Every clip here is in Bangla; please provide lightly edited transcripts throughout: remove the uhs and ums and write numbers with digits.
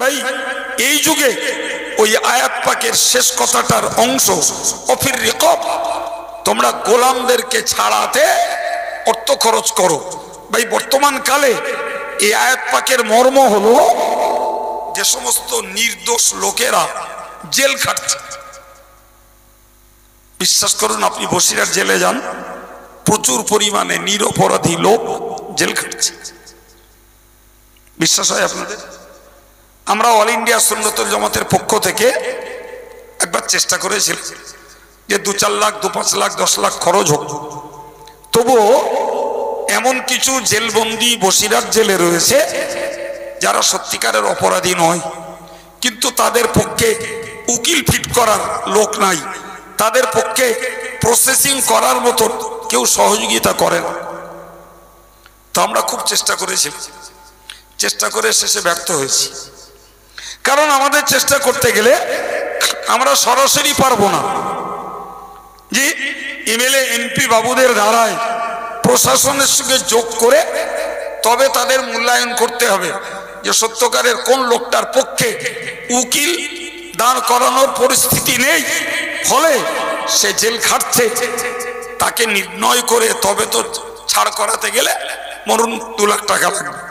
ভাই এই যুগে ওই আয়াত পাকের শেষ কথাটার অংশ অফির রিকব, তোমরা গোলামদেরকে ছাড়াতে অর্থ খরচ করো। ভাই বর্তমান কালে এই আয়াত পাকের মর্ম হলো যে সমস্ত নির্দোষ লোকেরা জেল খাটছে। বিশ্বাস করুন, আপনি বসিরহাট জেলে যান, প্রচুর পরিমাণে নিরপরাধী লোক জেল খাটছে। বিশ্বাস হয় আপনাদের? আমরা অল ইন্ডিয়া সুন্নতুল জামাতের পক্ষ থেকে একবার চেষ্টা করেছিলাম যে 2-4 লাখ 2-5 লাখ 10 লাখ খরচ হোক, তবুও এমন কিছু জেলবন্দি বসিরহাট জেলে রয়েছে যারা সত্যিকারের অপরাধী নয়, কিন্তু তাদের পক্ষে উকিল ফিট করার লোক নাই, তাদের পক্ষে প্রসেসিং করার মতো কেউ সহযোগিতা করে না। তো আমরা খুব চেষ্টা করেছি, চেষ্টা করে শেষে ব্যর্থ হয়েছি। কারণ আমাদের চেষ্টা করতে গেলে আমরা সরাসরি পারবো না যে এমএলএ এমপি বাবুদের দ্বারায় প্রশাসনের সঙ্গে যোগ করে তবে তাদের মূল্যায়ন করতে হবে যে সত্যকারের কোন লোকটার পক্ষে উকিল দাঁড় করানোর পরিস্থিতি নেই, ফলে সে জেল খাটছে, তাকে নির্ণয় করে তবে তো ছাড় করাতে গেলে মরুন 2 লাখ টাকা লাগবে।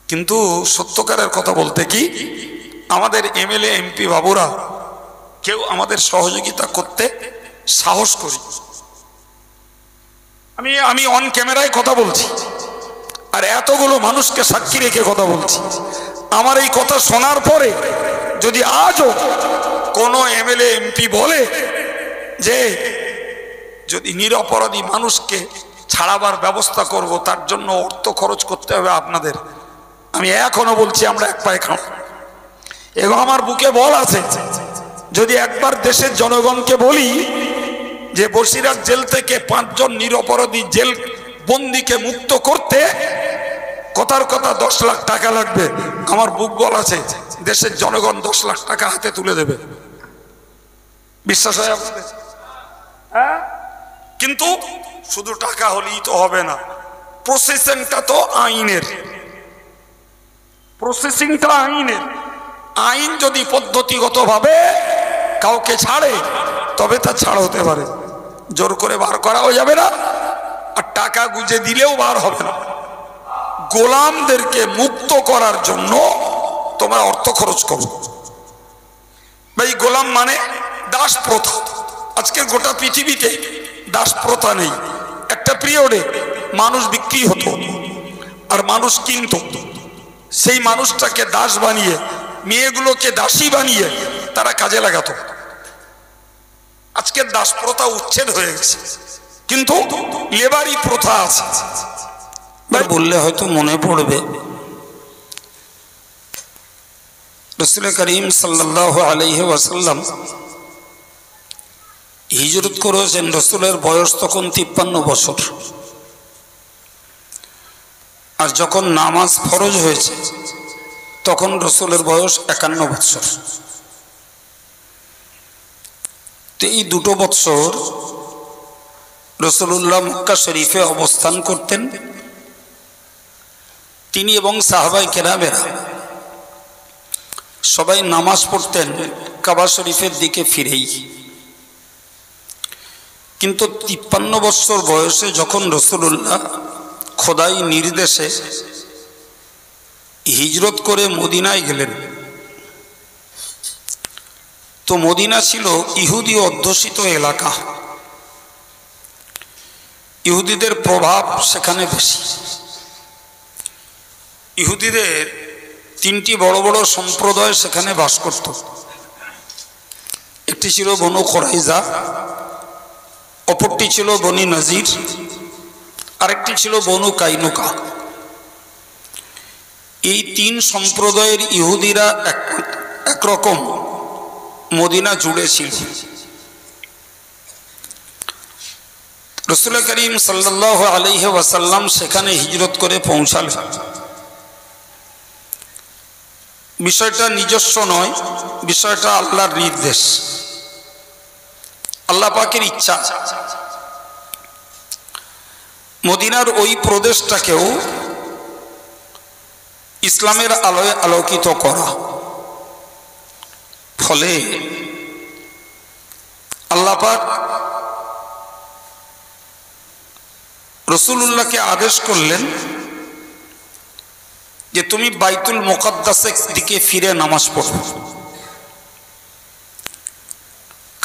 কিন্তু সত্যকারের কথা বলতে কি, আমাদের এমএলএ এমপি বাবুরা কেউ আমাদের সহযোগিতা করতে সাহস করি। আমি অন ক্যামেরায় কথা বলছি আর এতগুলো মানুষকে সাক্ষী রেখে কথা বলছি। আমার এই কথা শোনার পরে যদি আজও কোনো এমএলএ এমপি বলে যে যদি নিরপরাধী মানুষকে ছাড়াবার ব্যবস্থা করব, তার জন্য অর্থ খরচ করতে হবে আপনাদের, আমি এখনো বলছি আমরা এক পায়ে খাও। এবং আমার বুকে বল আছে, যদি একবার দেশের জনগণকে বলি যে বসিরহাট জেল থেকে 5 জন নিরপরাধী জেল বন্দীকে মুক্ত করতে কথার কথা 10 লাখ টাকা লাগবে, আমার বুক বল আছে দেশের জনগণ 10 লাখ টাকা হাতে তুলে দেবে। বিশ্বাস হয় আপনাদের? হ্যাঁ, কিন্তু শুধু টাকা হলেই তো হবে না, প্রসেসিংটা তো আইনের, প্রসেসিংটা আইনের। আইন যদি পদ্ধতিগতভাবে কাউকে ছাড়ে তবে তা ছাড় হতে পারে, জোর করে বার করাও যাবে না আর টাকা গুজে দিলেও বার হবে না। গোলামদেরকে মুক্ত করার জন্য তোমরা অর্থ খরচ করো। ভাই গোলাম মানে দাস প্রথা। আজকের গোটা পৃথিবীতে দাস প্রথা নেই। একটা পিরিয়ডে মানুষ বিক্রি হতো আর মানুষ কিনতো, সেই মানুষটাকে দাস বানিয়ে মেয়েগুলোকে দাসী বানিয়ে তারা কাজে লাগাতো। আজকের দাস প্রথা উচ্ছেদ হয়ে গেছে, কিন্তু লেবারি প্রথা আছে। বললে হয়তো মনে পড়বে, রাসূল করিম সাল্লাল্লাহু আলাইহি ওয়াসাল্লাম হিজরত করেছেন, রাসূলের বয়স তখন 53 বছর। আর যখন নামাজ ফরজ হয়েছে তখন রাসূলের বয়স 51 বছর। তো এই 2 বছর রাসূলুল্লাহ মক্কা শরীফে অবস্থান করতেন। তিনি এবং সাহাবায়ে কেরামেরা সবাই নামাজ পড়তেন কাবা শরীফের দিকে ফিরেই। কিন্তু 53 বছর বয়সে যখন রাসূলুল্লাহ খোদাই নির্দেশে হিজরত করে মদিনায় গেলেন, তো মদিনা ছিল ইহুদি অধ্যুষিত এলাকা, ইহুদিদের প্রভাব সেখানে বেশি। ইহুদিদের 3টি বড় বড় সম্প্রদায় সেখানে বাস করত। একটি ছিল বনু কুরাইজা, অপরটি ছিল বনি নজির, আরেকটি ছিল বনু কাইনুকা। এই 3 সম্প্রদায়ের ইহুদিরা একরকম মদিনা জুড়ে ছিল। রাসূল করিম সাল্লাল্লাহু আলাইহি ওয়াসাল্লাম সেখানে হিজরত করে পৌঁছালেন। বিষয়টা নিজস্ব নয়, বিষয়টা আল্লাহর নির্দেশ, আল্লাহ পাকের ইচ্ছা। মদিনার ওই প্রদেশটাকেও ইসলামের আলোয় আলোকিত করা। ফলে আল্লাহ পাক রাসূলুল্লাহকে আদেশ করলেন যে তুমি বাইতুল মুকাদ্দাসের দিকে ফিরে নামাজ পড়ো।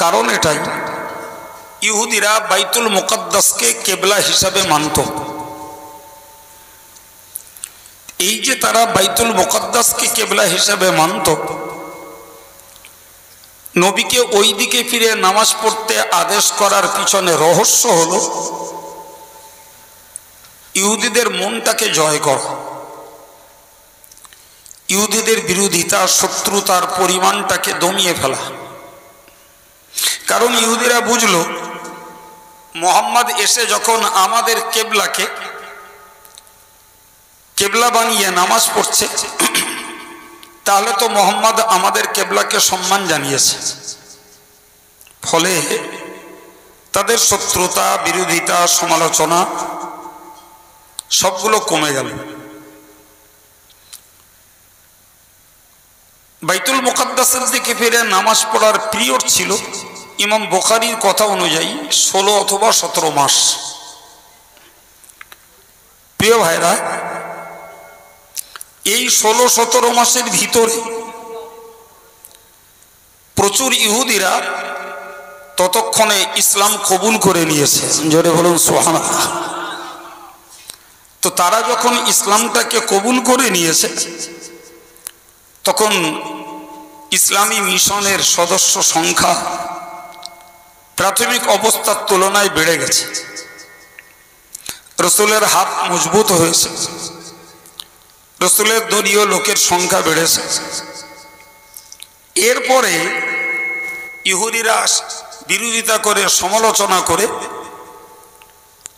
কারণ এটাই, ইহুদিরা বাইতুল মুকাদ্দাসকে কিবলা হিসাবে মানত। এই যে তারা বাইতুল মুকাদ্দাসকে কিবলা হিসাবে মানত, নবীকে ওই দিকে ফিরে নামাজ পড়তে আদেশ করার পিছনে রহস্য হলো ইহুদিদের মনটাকে জয় করা, ইহুদিদের বিরোধিতা শত্রুতার পরিমাণটাকে দমিয়ে ফেলা। কারণ ইহুদিরা বুঝলো মুহাম্মদ এসে যখন আমাদের কেবলাকে কেবলা বানিয়ে নামাজ পড়ছে, তাহলে তো মুহাম্মদ আমাদের কেবলাকে সম্মান জানিয়েছে। ফলে তাদের শত্রুতা, বিরোধিতা, সমালোচনা সবগুলো কমে গেল। বাইতুল মুকাদ্দাসের দিকে ফিরে নামাজ পড়ার পিরিয়ড ছিল ইমাম বুখারীর কথা অনুযায়ী 16 অথবা 17 মাস। প্রিয় ভাইরা, এই 16-17 মাসের ভিতরে প্রচুর ইহুদিরা ততক্ষণে ইসলাম কবুল করে নিয়েছে। জোরে বলুন সুবহানাল্লাহ। তো তারা যখন ইসলামটাকে কবুল করে নিয়েছে, তখন ইসলামী মিশনের সদস্য সংখ্যা প্রাথমিক অবস্থার তুলনায় বেড়ে গেছে। রাসূলের হাত মজবুত হয়েছে, রাসূলের দলীয় লোকের সংখ্যা বেড়েছে। এরপরে ইহুদিরা বিরোধিতা করে, সমালোচনা করে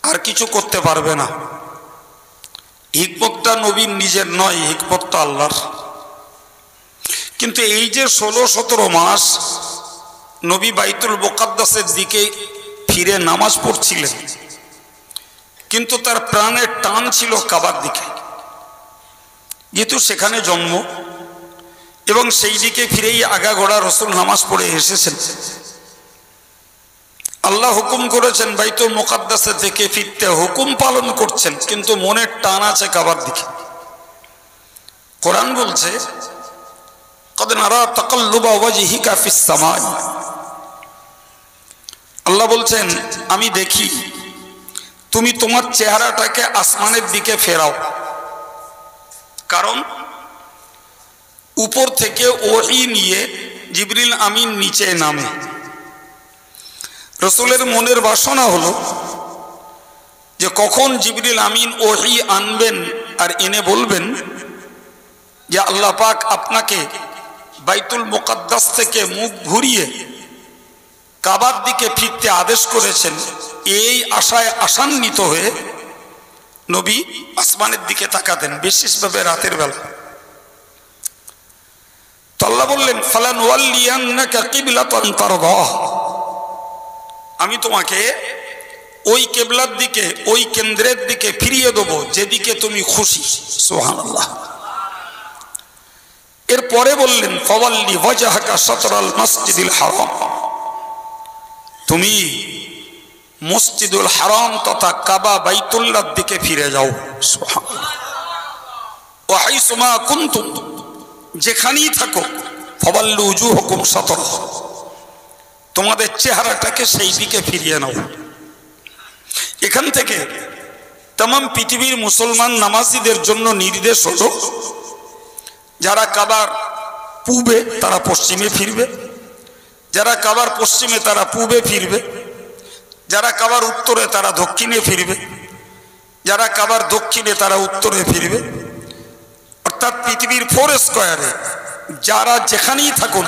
আর কিছু করতে পারবে না। হিকমতটা নবীর নিজের নয়, হিকমতটা আল্লাহর। কিন্তু এই যে 16-17 মাস নবী বাইতুল মুকাদ্দাসের দিকে ফিরে নামাজ পড়ছিলেন, কিন্তু তার প্রাণের টান ছিল কাবার দিকে, যেহেতু সেখানে জন্ম এবং সেই দিকে ফিরেই আগাগোড়া রাসূল নামাজ পড়ে এসেছেন। আল্লাহ হুকুম করেছেন বাইতুল মুকাদ্দাসে থেকে ফিরতে, হুকুম পালন করছেন, কিন্তু মনের টান আছে কাবার দিকে। কোরআন বলছে কদ নারা তাকাল্লুবা ওয়াজহিকা ফিস সামাই। আল্লাহ বলছেন আমি দেখি তুমি তোমার চেহারাটাকে আসমানের দিকে ফেরাও। কারণ উপর থেকে ওহী নিয়ে জিবরিল আমিন নিচে নামে। রাসূলের মনের বাসনা হলো যে কখন জিবরিল আমিন ওহী আনবেন আর এনে বলবেন যে আল্লাহ পাক আপনাকে বাইতুল মুকাদ্দাস থেকে মুখ ঘুরিয়ে কাবার দিকে ফিরতে আদেশ করেছেন। এই আশায় আশান্বিত হয়ে নবী আসমানের দিকে তাকাতেন, বিশেষভাবে রাতের বেলা। তো আল্লাহ বললেন ফালানুওয়াল্লিয়ান্নাকা কিবলাতান তারদাহ, আমি তোমাকে ওই কিবলার দিকে, ওই কেন্দ্রের দিকে ফিরিয়ে দেবো যেদিকে তুমি খুশি। সুবহানাল্লাহ। এরপরে বললেন ফাওয়াল্লি ওয়াজহাকা শাতরাল মসজিদিল হারাম, তুমি মসজিদুল হারাম তথা কাবা বাইতুল্লাহর দিকে ফিরে যাও। সুবহানাল্লাহ। ওয়া হাইসুমা কুনতুম, যেখানেই থাকো, ফাওয়াল্লু উজুহাকুম শাতরাহ, তোমাদের চেহারাটাকে সেই দিকে ফিরিয়ে নাও। এখান থেকে तमाम পৃথিবীর মুসলমান নামাজীদের জন্য নির্দেশ হলো যারা কাবার পূবে তারা পশ্চিমে ফিরবে, যারা কাবার পশ্চিমে তারা পূবে ফিরবে, যারা কাবার উত্তরে তারা দক্ষিণে ফিরবে, যারা কাবার দক্ষিণে তারা উত্তরে ফিরবে। অর্থাৎ পৃথিবীর 4 স্কয়ারে যারা যেখানেই থাকুন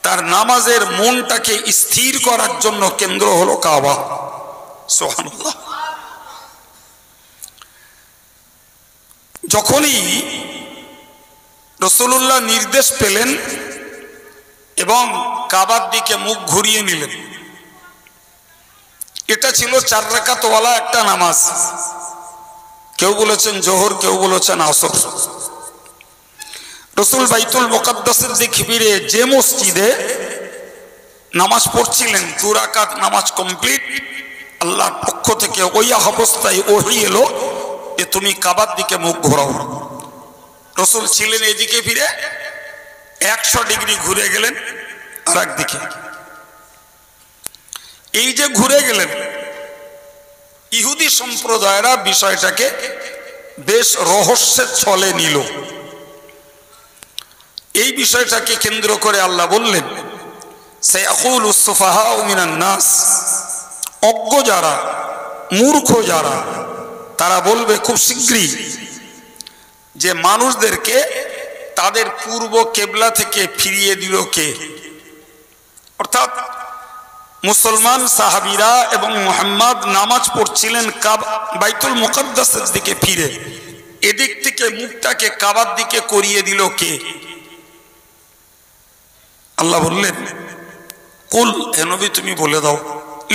তার নামাজের মনটাকে স্থির করার জন্য কেন্দ্র হলো কাবা। সুবহানাল্লাহ। যখনই রাসূলুল্লাহ নির্দেশ পেলেন এবং কাবার দিকে মুখ ঘুরিয়ে নিলেন, এটা ছিল 4 রাকাতওয়ালা একটা নামাজ। কেউ বলেছেন জোহর, কেউ বলেছেন আসর। রসুল বাইতুল মুকাদ্দাসের দিকে ফিরে যে মসজিদে নামাজ পড়ছিলেন, 2 রাকাত নামাজ কমপ্লিট, আল্লাহর পক্ষ থেকে ওই অবস্থায় ওহী এলো যে তুমি কাবার দিকে মুখ ঘোরাও। রসুল ছিলেন এদিকে ফিরে, 100 ডিগ্রি ঘুরে গেলেন আর একদিকে। এই যে ঘুরে গেলেন, ইহুদি সম্প্রদায়রা বিষয়টাকে বেশ রহস্যের ছলে নিল। এই বিষয়টাকে কেন্দ্র করে আল্লাহ বললেন, সায়াকুলুস সুফাহাউ মিনান নাস, অজ্ঞ যারা, মূর্খ যারা, তারা বলবে খুব শীঘ্রই যে মানুষদেরকে তাদের পূর্ব কেবলা থেকে ফিরিয়ে দিল কে? অর্থাৎ মুসলমান সাহাবীরা এবং মুহাম্মদ নামাজ পড়ছিলেন বাইতুল মুকাদ্দাসের দিকে ফিরে, এদিক থেকে মুখটাকে কাবার দিকে করিয়ে দিল কে? আল্লাহ বললেন, কুল, হে নবী তুমি বলে দাও,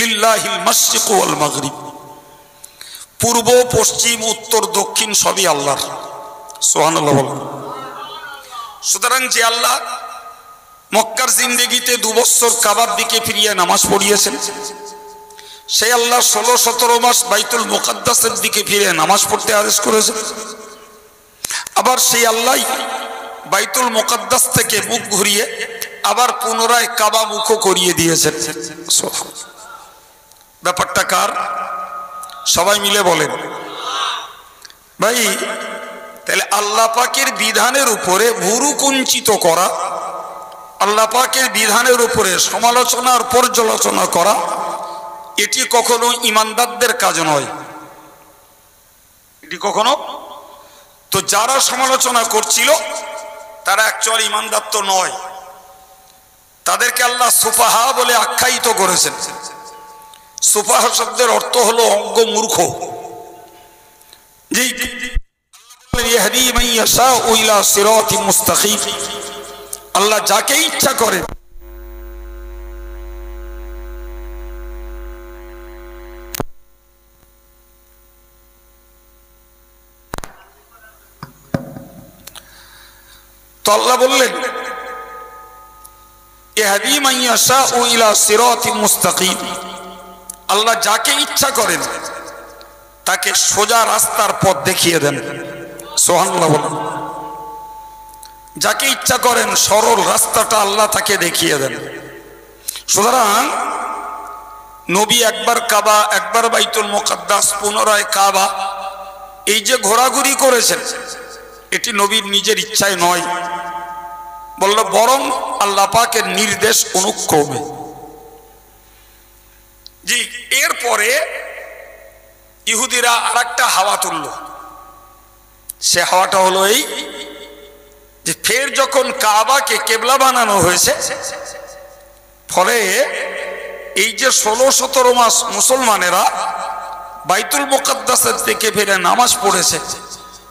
লিল্লাহিল মাশরিক ওয়াল মাগরিব, পূর্ব পশ্চিম উত্তর দক্ষিণ সবই আল্লাহর। সুবহানাল্লাহ বলুন। সুতরাং যে আল্লাহ মক্কার জিন্দেগিতে 2 বছর কাবার দিকে ফিরিয়ে নামাজ পড়িয়েছেন, সেই আল্লাহ 16-17 মাস বাইতুল মুকাদ্দাসের দিকে ফিরে নামাজ পড়তে আদেশ করেছেন। আবার সেই আল্লাহ বাইতুল মুকাদ্দাস থেকে মুখ ঘুরিয়ে আবার পুনরায় কাবা মুখ করিয়ে দিয়েছেন। ব্যাপারটা কার? সবাই মিলে বলেন ভাই। তাহলে আল্লাহ পাকের বিধানের উপরে ভুরু কুঞ্চিত করা, আল্লাহ পাকের বিধানের উপরে সমালোচনা আর পর্যালোচনা করা, এটি কখনো ইমানদারদের কাজ নয়। এটি কখনো, তো যারা সমালোচনা করছিল তারা অ্যাকচুয়ালি ইমানদার তো নয়, তাদেরকে আল্লাহ সুফাহা বলে আখ্যায়িত করেছেন। সুফাহা শব্দের অর্থ হলো অজ্ঞ, মূর্খ। জি, ইয়াহদি মান ইয়াশাউ ইলা সিরাতিন মুস্তাকিম, আল্লাহ যাকে ইচ্ছা করে তো আল্লাহ বললেন, ইয়াহদি মান ইয়াশাউ ইলা সিরাতিন মুস্তাকিম, আল্লাহ যাকে ইচ্ছা করেন তাকে সোজা রাস্তার পথ দেখিয়ে দেন। সুবহানাল্লাহ বলুন। যাকে ইচ্ছা করেন সরল রাস্তাটা আল্লাহ তাকে দেখিয়ে দেন। সুতরাং নবী একবার কাবা, একবার বাইতুল মুকাদ্দাস, পুনরায় কাবা, এই যে ঘোরাঘুরি করেছেন এটি নবীর নিজের ইচ্ছায় নয়, বলল বরং আল্লাহ পাকের নির্দেশ অনুক্রমে। জি, এরপরে ইহুদিরা আরেকটা হাওয়া তুলল। সে হাওয়াটা হলো এই যে ফের যখন কাবাকে কেবলা বানানো হয়েছে, ফলে এই যে 16-17 মাস মুসলমানেরা বাইতুল মুকাদ্দাসের থেকে ফিরে নামাজ পড়েছে,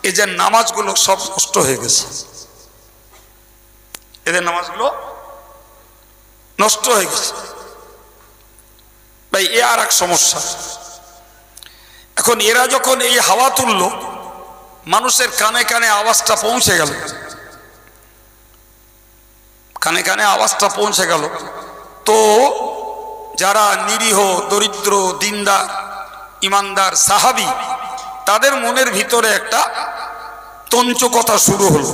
এই যে নামাজগুলো সব নষ্ট হয়ে গেছে। এদের নামাজগুলো নষ্ট হয়ে গেছে। ভাই, এ আর এক সমস্যা। এখন এরা যখন এই হাওয়া তুলল, মানুষের কানে কানে আওয়াজটা পৌঁছে গেল, কানে কানে আওয়াজটা পৌঁছে গেল। তো যারা নিরীহ, দরিদ্র, দিনদার, ইমানদার সাহাবী, তাদের মনের ভিতরে একটা তঞ্চকতা শুরু হলো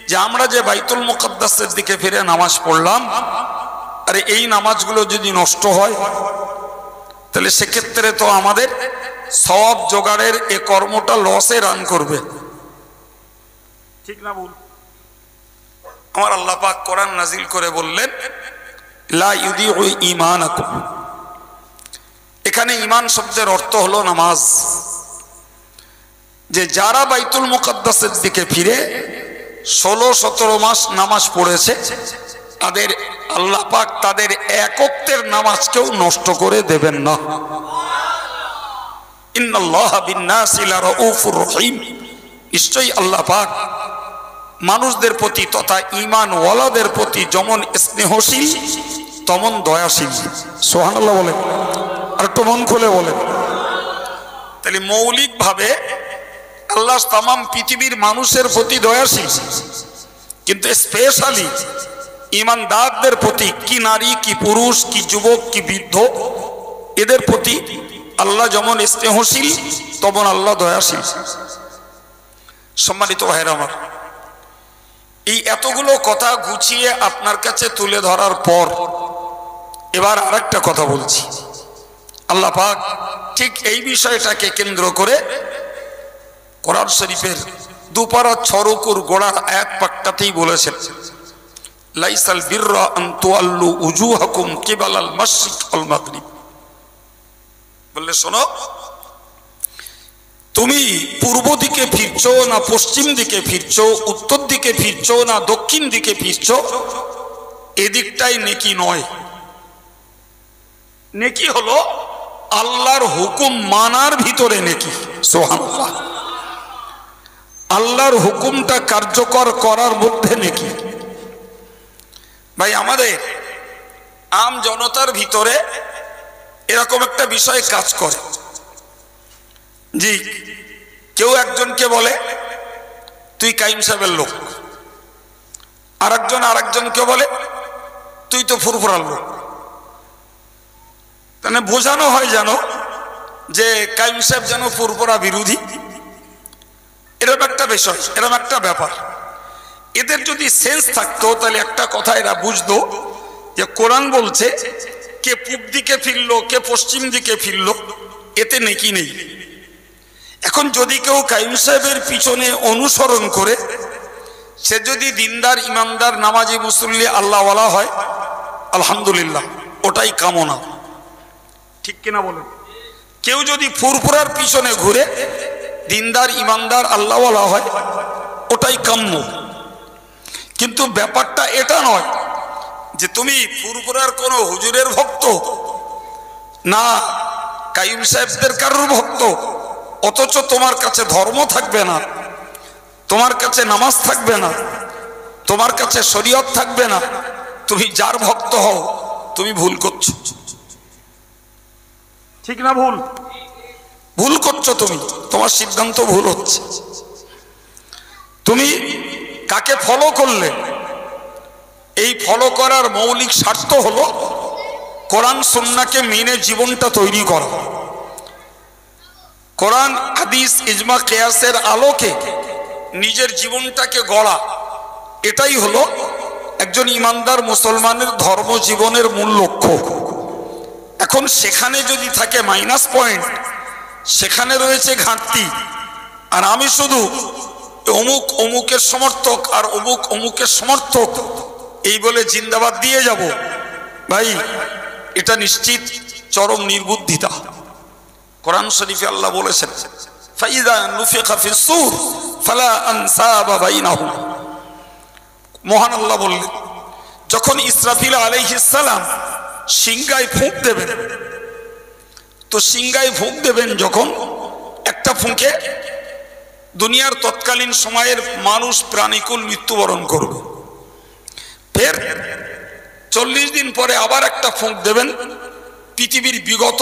যে আমরা যে বাইতুল মুকাদ্দাসের দিকে ফিরে নামাজ পড়লাম, আরে এই নামাজগুলো যদি নষ্ট হয় তাহলে সেক্ষেত্রে তো আমাদের সওয়াব জোগাড়ের এ কর্মটা লসে রান করবে, ঠিক না বল? আমার আল্লাহ পাক কোরআন নাজিল করে বললেন, লা ইউদিউ ঈমানাকুম। এখানে ঈমান শব্দের অর্থ হলো নামাজ। যে যারা বাইতুল মুকাদ্দাসের দিকে ফিরে 16-17 মাস নামাজ পড়েছে, তাদের আল্লাহ পাক তাদের এক ওয়াক্তের নামাজকেও নষ্ট করে দেবেন না। ইন্নাল্লাহা বিন-নাসি লারাউফুর রহিম, নিশ্চয়ই আল্লাহ পাক মানুষদের প্রতি তথা ঈমান ওয়ালাদের প্রতি যেমন স্নেহশীল তেমন দয়াশীল। সুবহানাল্লাহ বলেন, আর একটু মন খুলে বলেন। তাহলে মৌলিকভাবে আল্লাহ তামাম পৃথিবীর মানুষের প্রতি দয়াশীল, কিন্তু স্পেশালি ইমানদারদের প্রতি, কি নারী কি পুরুষ কি যুবক কি বৃদ্ধ, এদের প্রতি আল্লাহ যেমন স্নেহশীল তেমন আল্লাহ দয়াশীল। সম্মানিত ভাইরা আমার, এই এতগুলো কথা গুছিয়ে আপনার কাছে তুলে ধরার পর এবার আরেকটা কথা বলছি। আল্লাহ পাক ঠিক এই বিষয়টাকে কেন্দ্র করে কোরআন শরীফের দুপারা ছরকুর গোড়ার আয়াত পাকটাতেই বলেছেন, লাইসাল বিররা আন তুআল্লু উজুহাকুম কিবালাল মাশরিক ওয়াল মাগরিব। বললে শোনো, তুমি পূর্ব দিকে ফিরছো না পশ্চিম দিকে ফিরছো, উত্তর দিকে ফিরছো না দক্ষিণ দিকে ফিরছো, এদিকটাই নেকি নয়। নেকি হলো আল্লাহর হুকুম মানার ভিতরে নেকি। সুবহানাল্লাহ। আল্লাহর হুকুমটা কার্যকর করার মধ্যে নেকি। ভাই, আমাদের আম জনতার ভিতরে এরকম একটা বিষয় কাজ করে, জি, কেউ একজনকে বলে তুই কাইম সাহেবের লোক, আরেকজন আরেকজনকে বলে তুই তো ফুরফুরার লোক। মানে বোঝানো হয় যেন যে কাইম সাহেব যেন ফুরফুরা বিরোধী, এরকম একটা বিষয়, এরকম একটা ব্যাপার। এদের যদি সেন্স থাকতো তাহলে একটা কথা এরা বুঝতো যে কোরআন বলছে কে পূব দিকে ফিরলো কে পশ্চিম দিকে ফিরলো, এতে নেকি নেই। এখন যদি কেউ কাইম সাহেবের পিছনে অনুসরণ করে সে যদি দিনদার ইমানদার নামাজি মুসল্লি আল্লাহওয়ালা হয়, আলহামদুলিল্লাহ, ওটাই কামনা। ঠিক কিনা বলেন? কেউ যদি ফুরফুরার পিছনে ঘুরে দিনদার ইমানদার আল্লাহওয়ালা হয়, ওটাই কাম্য। কিন্তু ব্যাপারটা এটা নয় যে তুমি ফুরফুরার কোনো হুজুরের ভক্ত না কাইম সাহেবদের কারোর ভক্ত, অথচ তোমার কাছে ধর্ম থাকবে না, তোমার কাছে নামাজ থাকবে না, তোমার কাছে শরীয়ত থাকবে না, তুমি যার ভক্ত হও তুমি ভুল করছো। ঠিক না ভুল? ভুল করছো তুমি, তোমার সিদ্ধান্ত ভুল হচ্ছে। তুমি কাকে ফলো করলে, এই ফলো করার মৌলিক স্বার্থ হলো কোরআন সুন্নাহকে মেনে জীবনটা তৈরি করা, কোরআন হাদিস ইজমা কিয়াসের আলোকে নিজের জীবনটাকে গড়া। এটাই হলো একজন ইমানদার মুসলমানের ধর্ম জীবনের মূল লক্ষ্য। এখন সেখানে যদি থাকে মাইনাস পয়েন্ট, সেখানে রয়েছে ঘাটতি, আর আমি শুধু অমুক অমুকের সমর্থক আর অমুক অমুকের সমর্থক এই বলে জিন্দাবাদ দিয়ে যাব, ভাই এটা নিশ্চিত চরম নির্বুদ্ধিতা। কোরআন শরীফে আল্লাহ বলেছেন, ফাইযা নুফিখা ফিস সূর ফালা আনসাবা বাইনাহুম। মহান আল্লাহ বললেন, যখন ইসরাফিল আলাইহিস সালাম সিংগায় ফুঁক দেবেন, তো সিংগায় ফুঁক দেবেন যখন, একটা ফুঁকে দুনিয়ার তৎকালীন সময়ের মানুষ প্রাণীকুল মৃত্যুবরণ করবে। ফের 40 দিন পরে আবার একটা ফুঁক দেবেন, পৃথিবীর বিগত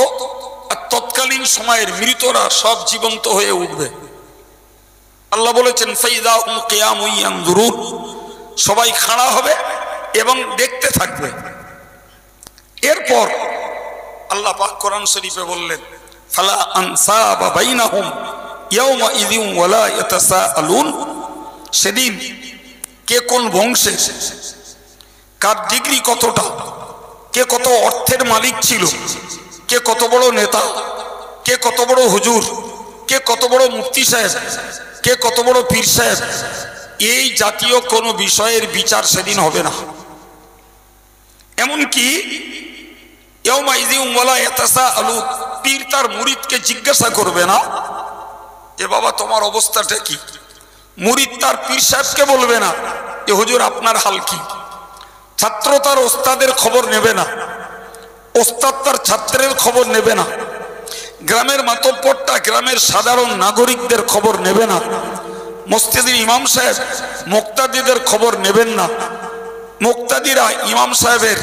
আর তৎকালীন সময়ের মৃতরা সব জীবন্ত হয়ে উঠবে। আল্লাহ বলেছেন, ফাইযা হুম কিয়ামুন ইয়ানজুরুন, সবাই খাড়া হবে এবং দেখতে থাকবে। এরপর আল্লাহ পাক কোরআন শরীফে বললেন, ফালা আনসাবা বাইনাহুম ইয়াওমা ইযিন ওয়ালা ইয়াতাসাআলুন। সেদিন কে কোন বংশে, কার ডিগ্রি কতটা, কে কত অর্থের মালিক ছিল, কে কত বড় নেতা, কে কত বড় হুজুর, কে কত বড় মুফতি সাহেব, কে কত বড় পীর সাহেব, এই জাতীয় কোনো বিষয়ের বিচার সেদিন হবে না। এমনকি ইয়াওমা ইযিন ওয়ালা ইয়াতাসাআলুন, পীর তার মুরিদকে জিজ্ঞাসা করবে না এ বাবা তোমার অবস্থাটা কি। মুরিদ তার পীর সাহেবকে বলবে না এ হুজুর আপনার হাল কি। ছাত্র তার ওস্তাদের খবর নেবে না, ওস্তাদ তার ছাত্রের খবর নেবে না, গ্রামের মাতব্বরটা গ্রামের সাধারণ নাগরিকদের খবর নেবে না, মসজিদের ইমাম সাহেব মুক্তাদিদের খবর নেবেন না, মুক্তাদিরা ইমাম সাহেবের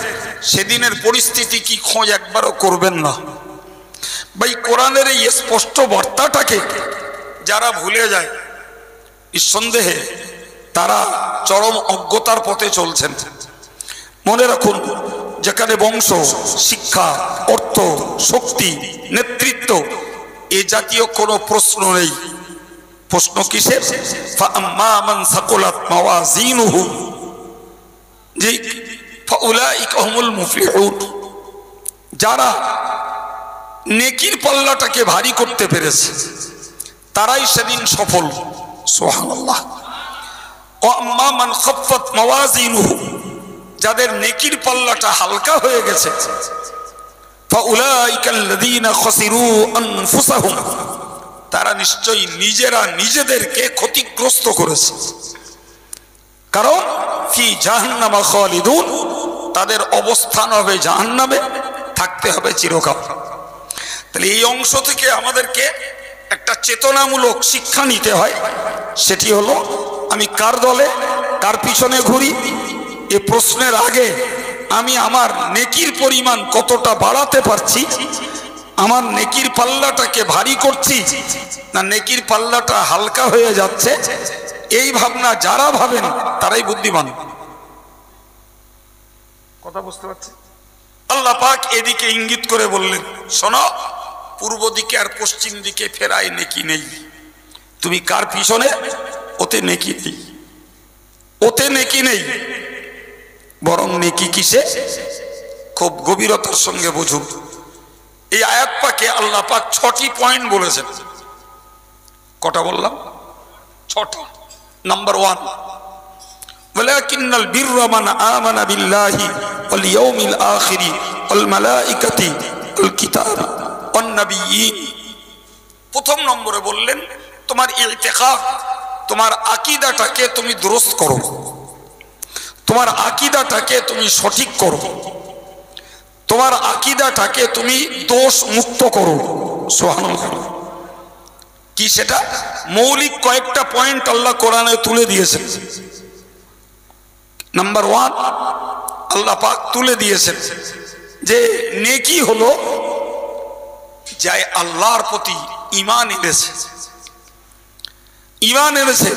সেদিনের পরিস্থিতি কি খোঁজ একবারও করবেন না। ভাই, কোরআনের এই স্পষ্ট বার্তাটাকে যারা ভুলে যায় নিঃসন্দেহে তারা চরম অজ্ঞতার পথে চলছেন। মনে রাখুন, যেখানে বংশ, শিক্ষা, অর্থ, শক্তি, নেতৃত্ব এ জাতীয় কোনো প্রশ্ন নেই। প্রশ্ন কিসের? ফাআম্মা মান সাকুলাত মাওয়াজিনুহু জি ফাউলাইকা হুমুল মুফলিহুন। যারা নেকির পাল্লাটাকে ভারী করতে পেরেছে তারাই সেদিন সফল। সুবহানাল্লাহ। ওয়া আম্মা মান খাফফাত মাওয়াজিনুহু, যাদের নেকির পাল্লাটা হালকা হয়ে গেছে, ফাউলাইকা আল্লাযীনা খাসিরু আনফুসাহুম, তারা নিশ্চয়ই নিজেরা নিজেদেরকে ক্ষতিগ্রস্ত করেছে। কারণ ফি জাহান্নামা খালিদুন, তাদের অবস্থান হবে জাহান্নামে, থাকতে হবে চিরকাল। তাহলে এই অংশ থেকে আমাদেরকে একটা চেতনামূলক শিক্ষা নিতে হয়। সেটি হলো, আমি কার দলে, কার পিছনে ঘুরি, এ প্রশ্নের আগে আমি আমার নেকির পরিমাণ কতটা বাড়াতে পারছি, আমার নেকির পাল্লাটাকে ভারী করছি না নেকির পাল্লাটা হালকা হয়ে যাচ্ছে, এই ভাবনা যারা ভাবেন তারাই বুদ্ধিমান। কথা বুঝতে পারছি? আল্লাহ পাক এদিকে ইঙ্গিত করে বললেন, শোনো, পূর্ব দিকে আর পশ্চিম দিকে ফেরায় নেকি নেই। তুমি কার পিছনে, ওতে নেকি নেই, ওতে নেকি নেই। বরং নেকি কিসে? খুব গভীরতার সঙ্গে বুঝুন। এই আয়াত পাকে আল্লাহ পাক 6টি পয়েন্ট বলেছেন। কটা বললাম? 6টা। নাম্বার 1, ওয়ালাকিন্নাল বিররা মান আমানা বিল্লাহি ওয়াল ইয়াউমিল আখিরি ওয়াল মালাইকাতি ওয়াল কিতাব ওয়ান নাবিয়্যিন। প্রথম নম্বরে বললেন, তোমার ইতিকাদ, তোমার আকীদাটাকে তুমি দুরুস্ত করো, তোমার আকীদাটাকে তুমি সঠিক করো, তোমার আকীদাটাকে তুমি দোষ মুক্ত করো। সুবহানাল্লাহ। কি সেটা? মৌলিক কয়েকটা পয়েন্ট আল্লাহ কোরআনে তুলে দিয়েছেন। নাম্বার 1, আল্লাহ পাক তুলে দিয়েছেন যে নেকি হলো যাই আল্লাহর প্রতি ঈমান এনেছে, ঈমান এনেছে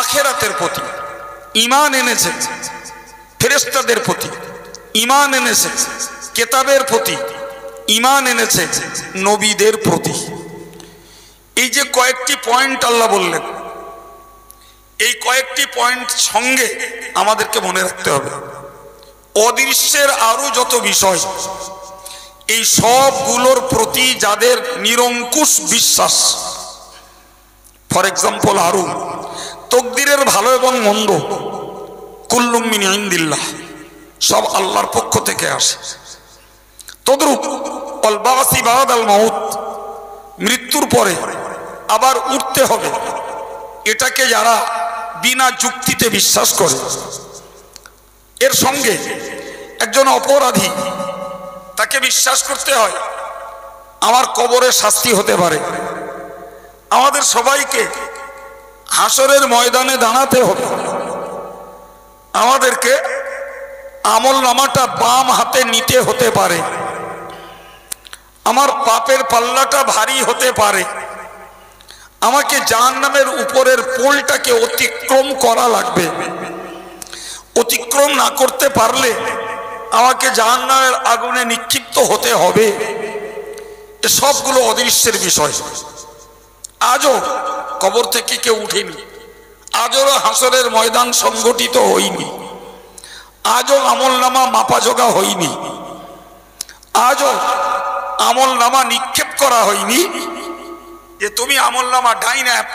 আখিরাতের প্রতি, ঈমান এনেছে ফেরেশতাদের প্রতি, ঈমান এনেছে কিতাবের প্রতি, ঈমান এনেছে নবীদের প্রতি। এই যে কয়েকটি পয়েন্ট আল্লাহ বললেন, এই কয়েকটি পয়েন্ট সঙ্গে আমাদেরকে মনে রাখতে হবে অদৃশ্যের আরো যত বিষয়, এই সবগুলোর প্রতি যাদের নিরঙ্কুশ বিশ্বাস, ফর এক্সাম্পল আরো তকদিরের ভালো এবং মন্দ কুল্লুম মিন ইনদিল্লাহ, সব আল্লাহর পক্ষ থেকে আসে। তদ্রূপ আল বাসি বাদাল মাউত, মৃত্যুর পরে আবার উঠতে হবে, এটাকে যারা বিনা যুক্তিতে বিশ্বাস করে, এর সঙ্গে একজন অপরাধী, তাকে বিশ্বাস করতে হয় আমার কবরে শাস্তি হতে পারে, আমাদের সবাইকে হাসরের ময়দানে দাঁড়াতে হবে, আমাদেরকে আমল নামাটা বাম হাতে নিতে হতে পারে, আমার পাপের পাল্লাটা ভারী হতে পারে, আমাকে জাহান্নামের উপরের পোলটাকে অতিক্রম করা লাগবে, অতিক্রম না করতে পারলে আমাকে জাহান্নামের আগুনে নিক্ষিপ্ত হতে হবে। সবগুলো অদৃশ্যের বিষয়। আজও কবর থেকে কেউ উঠেনি, আজও হাসরের ময়দান সংগঠিত হয়নি, আজও আমল নামা মাপাজোগা হয়নি, আজও আমল নামা নিক্ষেপ করা হয়নি যে তুমি আমল নামা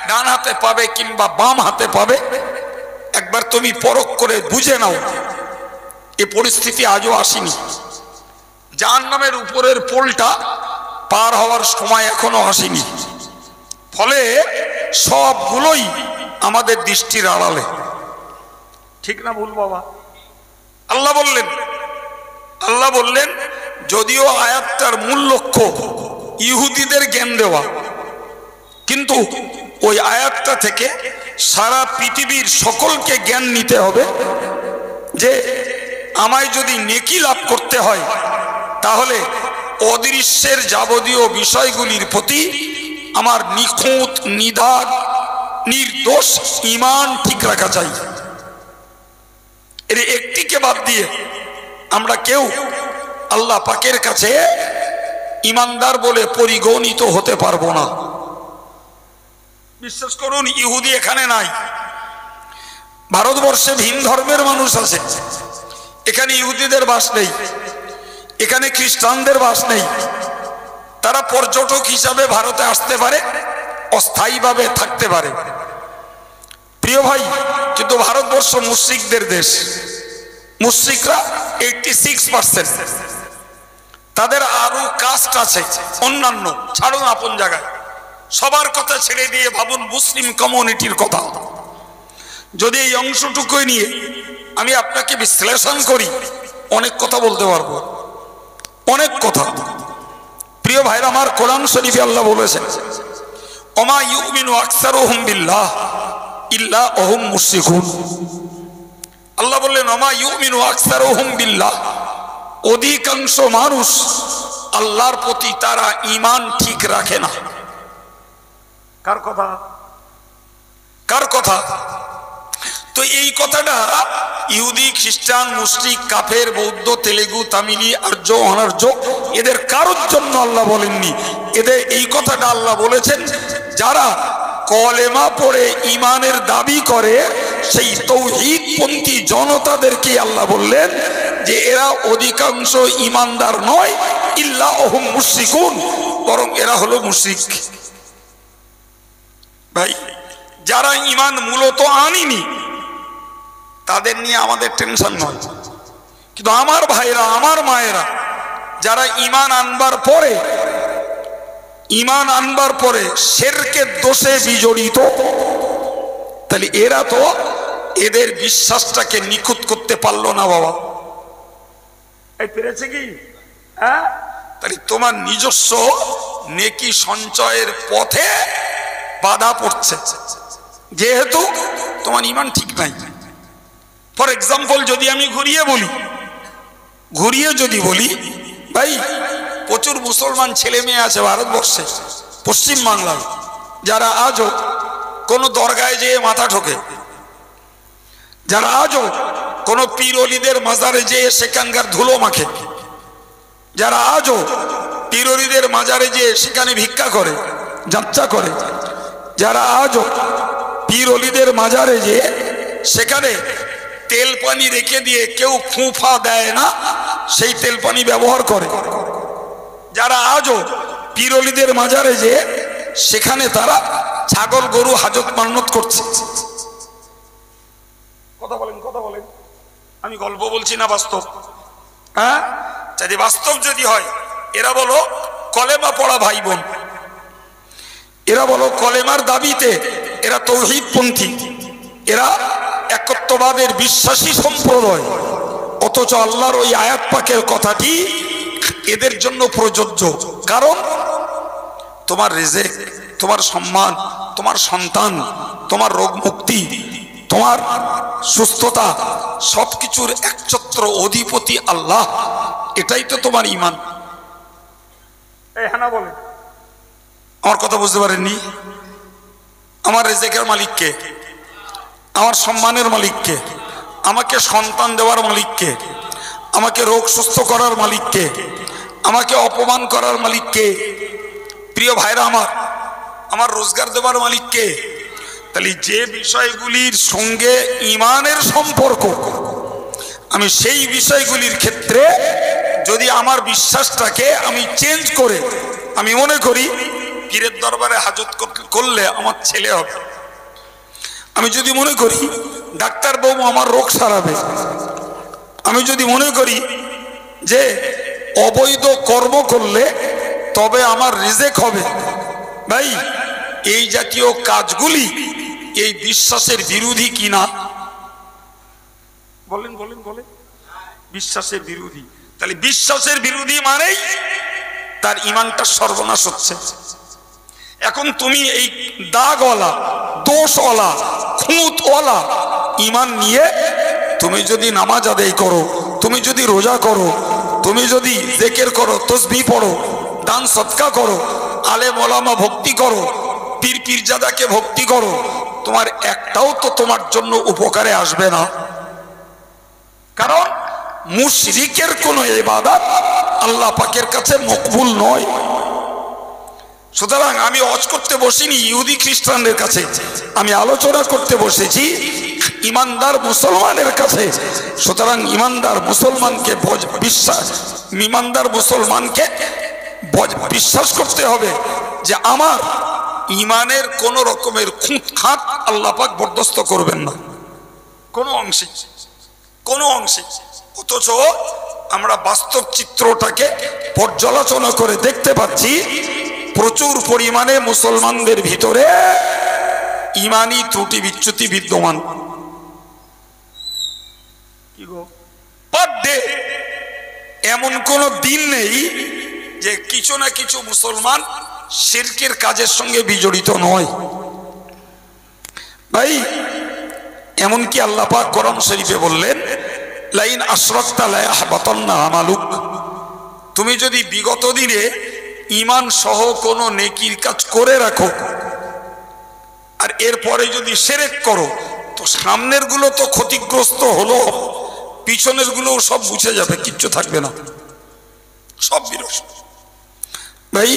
ডান হাতে পাবে কিংবা বাম হাতে পাবে, একবার তুমি পরখ করে বুঝে নাও। এ পরিস্থিতি আজও আসেনি। জাহান্নামের উপরের পোলটা পার হওয়ার সময় এখনো আসেনি। ফলে সবগুলোই আমাদের দৃষ্টির আড়ালে। ঠিক না ভুল বাবা? আল্লাহ বললেন যদিও আয়াতটার মূল লক্ষ্য ইহুদিদের জ্ঞান দেওয়া, কিন্তু ওই আয়াতটা থেকে সারা পৃথিবীর সকলকে জ্ঞান নিতে হবে যে আমায় যদি নেকি লাভ করতে হয় তাহলে অদৃশ্যের যাবতীয় বিষয়গুলির প্রতি আমার নিখুঁত নিদান নির্দোষ ঈমান ঠিক রাখা চাই। এর একটিকে বাদ দিয়ে আমরা কেউ আল্লাহ পাকের কাছে ঈমানদার বলে পরিগণিত হতে পারবো না। বিশ্বাস করুন, ইহুদি এখানে নাই। ভারতবর্ষে ভিন ধর্মের মানুষ আছে, এখানে ইহুদিদের বাস নেই, এখানে খ্রিস্টানদের বাস নেই। তারা পর্যটক হিসাবে ভারতে আসতে পারে, অস্থায়ীভাবে থাকতে পারে। প্রিয় ভাই, কিন্তু ভারতবর্ষ মুশরিকদের দেশ। মুশরিকরা 86%। তাদের আরো কাস্ট আছে অন্যান্য, ছাড়ুন আপন জায়গায়, সবার কথা ছেড়ে দিয়ে ভাবুন মুসলিম কমিউনিটির কথা। যদি এই অংশটুকুই নিয়ে আমি আপনাকে বিশ্লেষণ করি, অনেক কথা বলতে পারবো, অনেক কথা। প্রিয় ভাইরা আমার, কোরআন শরীফে আল্লাহ বলেছেন, ওমা ইউমিনু আকসারুহুম বিল্লাহ ইল্লা ওহুম মুশরিকুন। আল্লাহ বললেন, ওমা ইউমিনু আকসারুহুম বিল্লাহ, অধিকাংশ মানুষ আল্লাহর প্রতি তারা ঈমান ঠিক রাখে না। কার কথা? কার কথা? তো এই কথাটা ইহুদি, খ্রিস্টান, মুশরিক, কাফের, বৌদ্ধ, তেলেগু, তামিলি, আর্য, অনার্য এদের কারোর জন্য আল্লাহ বলেননি। এদের এই কথাটা আল্লাহ বলেছেন যারা কলেমা পড়ে ঈমানের দাবি করে, সেই তাওহীদপন্থী জনতাদেরকে আল্লাহ বললেন যে এরা অধিকাংশ ঈমানদার নয়, ইল্লা ওহুম মুশরিকুন, বরং এরা হলো মুশরিক। ভাই, যারা ঈমান মূলত আনেনি তাদের নিয়ে আমাদের টেনশন নয়, কিন্তু আমার ভাইরা, আমার মায়েরা যারা ঈমান আনবার পরে শিরকের দোষে বিজড়িত, তাহলে এরা তো এদের বিশ্বাসটাকে নিখুঁত করতে পারলো না বাবা। এই পেরেছে কি? হ্যাঁ, তাহলে তোমার নিজস্ব নেকি সঞ্চয়ের পথে বাধা পড়ছে, যেহেতু তোমার ঈমান ঠিক নাই। ফর এক্সাম্পল, যদি আমি ঘুরিয়ে যদি বলি, ভাই প্রচুর মুসলমান ছেলে মেয়ে আছে ভারতবর্ষে, পশ্চিম বাংলায়, যারা আজও কোনো দরগায় যেয়ে মাথা ঠোকে, যারা আজও কোনো পীর অলিদের মাজারে যেয়ে সেখানকার ধুলো মাখে, যারা আজও পীর অলিদের মাজারে যেয়ে সেখানে ভিক্ষা করে, যাত্রা করে, যারা আজও পীর অলিদের মাজারে যেয়ে সেখানে তেল পানি রেখে দিয়ে কেউ ফুঁফা দেয় না, সেই তেল পানি ব্যবহার করে, যারা আজও পীর অলিদের মাজারে যেয়ে সেখানে তারা ছাগল গরু হাজত মান্নত করছে। কথা বলেন, কথা বলেন, আমি গল্প বলছি না বাস্তব? হ্যাঁ, যদি বাস্তব যদি হয়, এরা বলো কলেমা পড়া ভাই বোন, এরা বলো কলেমার দাবিতে এরা তাওহীদপন্থী, এরা একত্ববাদের বিশ্বাসী সম্প্রদায়, অথচ আল্লাহর ওই আয়াত পাকের কথাটি এদের জন্য প্রযোজ্য। কারণ তোমার রিজিক, তোমার সম্মান, তোমার সন্তান, তোমার রোগ মুক্তি, তোমার সুস্থতা, সবকিছুর একছত্র অধিপতি আল্লাহ, এটাই তো তোমার ঈমান। হ্যাঁ না বলে? আমার কথা বুঝতে পারেননি? আমার রিজিকের মালিক কে? আমার সম্মানের মালিক কে? আমাকে সন্তান দেওয়ার মালিক কে? আমাকে রোগ সুস্থ করার মালিক কে? আমাকে অপমান করার মালিক কে? প্রিয় ভাইরা আমার রোজগার দেওয়ার মালিক কে? তাহলে যে বিষয়গুলির সঙ্গে ঈমানের সম্পর্ক, আমি সেই বিষয়গুলির ক্ষেত্রে যদি আমার বিশ্বাসটাকে আমি চেঞ্জ করে আমি মনে করি পীরের দরবারে হাজত করলে আমার ছেলে হবে, আমি যদি মনে করি ডাক্তার বাবু আমার রোগ সারাবে, আমি যদি মনে করি যে অবৈধ কর্ম করলে তবে আমার রিজিক হবে, ভাই এই জাতীয় কাজগুলি এই বিশ্বাসের বিরোধী কিনা? বলেন বলেন বলেন, বিশ্বাসের বিরোধী। তাহলে বিশ্বাসের বিরোধী মানেই তার ঈমানটা সর্বনাশ হচ্ছে। এখন তুমি এই দাগওয়ালা, দোষওয়ালা, খুঁতওয়ালা ঈমান নিয়ে তুমি যদি নামাজ আদায় করো, তুমি যদি রোজা করো, তুমি যদি জিকির করো, তাসবিহ পড়ো, দান সদকা করো, আলেম ওলামা ভক্তি করো, পীর পীরজাদাকে ভক্তি করো, তোমার একটাও তো তোমার জন্য উপকারে আসবে না। কারণ মুশরিকের কোন ইবাদত আল্লাহ পাকের কাছে মকবুল নয়। সুতরাং আমি ওয়াজ করতে বসিনি ইহুদি খ্রিস্টানদের কাছে, আমি আলোচনা করতে বসেছি ইমানদার মুসলমানের কাছে। সুতরাং ইমানদার মুসলমানকে বিশ্বাস করতে হবে যে আমার ইমানের কোন রকমের খুঁত খাত আল্লাহ পাক বরদাস্ত করবেন না কোনো অংশে। অথচ আমরা বাস্তব চিত্রটাকে পর্যালোচনা করে দেখতে পাচ্ছি প্রচুর পরিমাণে মুসলমানদের ভিতরে ইমানি ত্রুটি বিচ্যুতি বিদ্যমান। পার ডে এমন কোন দিন নেই যে কিছু না কিছু মুসলমান শিরকের কাজের সঙ্গে বিজড়িত নয়। ভাই এমনকি আল্লাহ পাক কোরআন শরীফে বললেন লাইন আশরাকতা লা ইয়াহবাতান্না আমালুক, তুমি যদি বিগত দিনে ঈমান সহ কোন নেকির কাজ করে রাখো আর এরপরে যদি শিরক করো তো সামনের গুলো তো ক্ষতিগ্রস্ত হলো, পিছনের গুলো সব মুছে যাবে, কিচ্ছু থাকবে না, সব বিনষ্ট। ভাই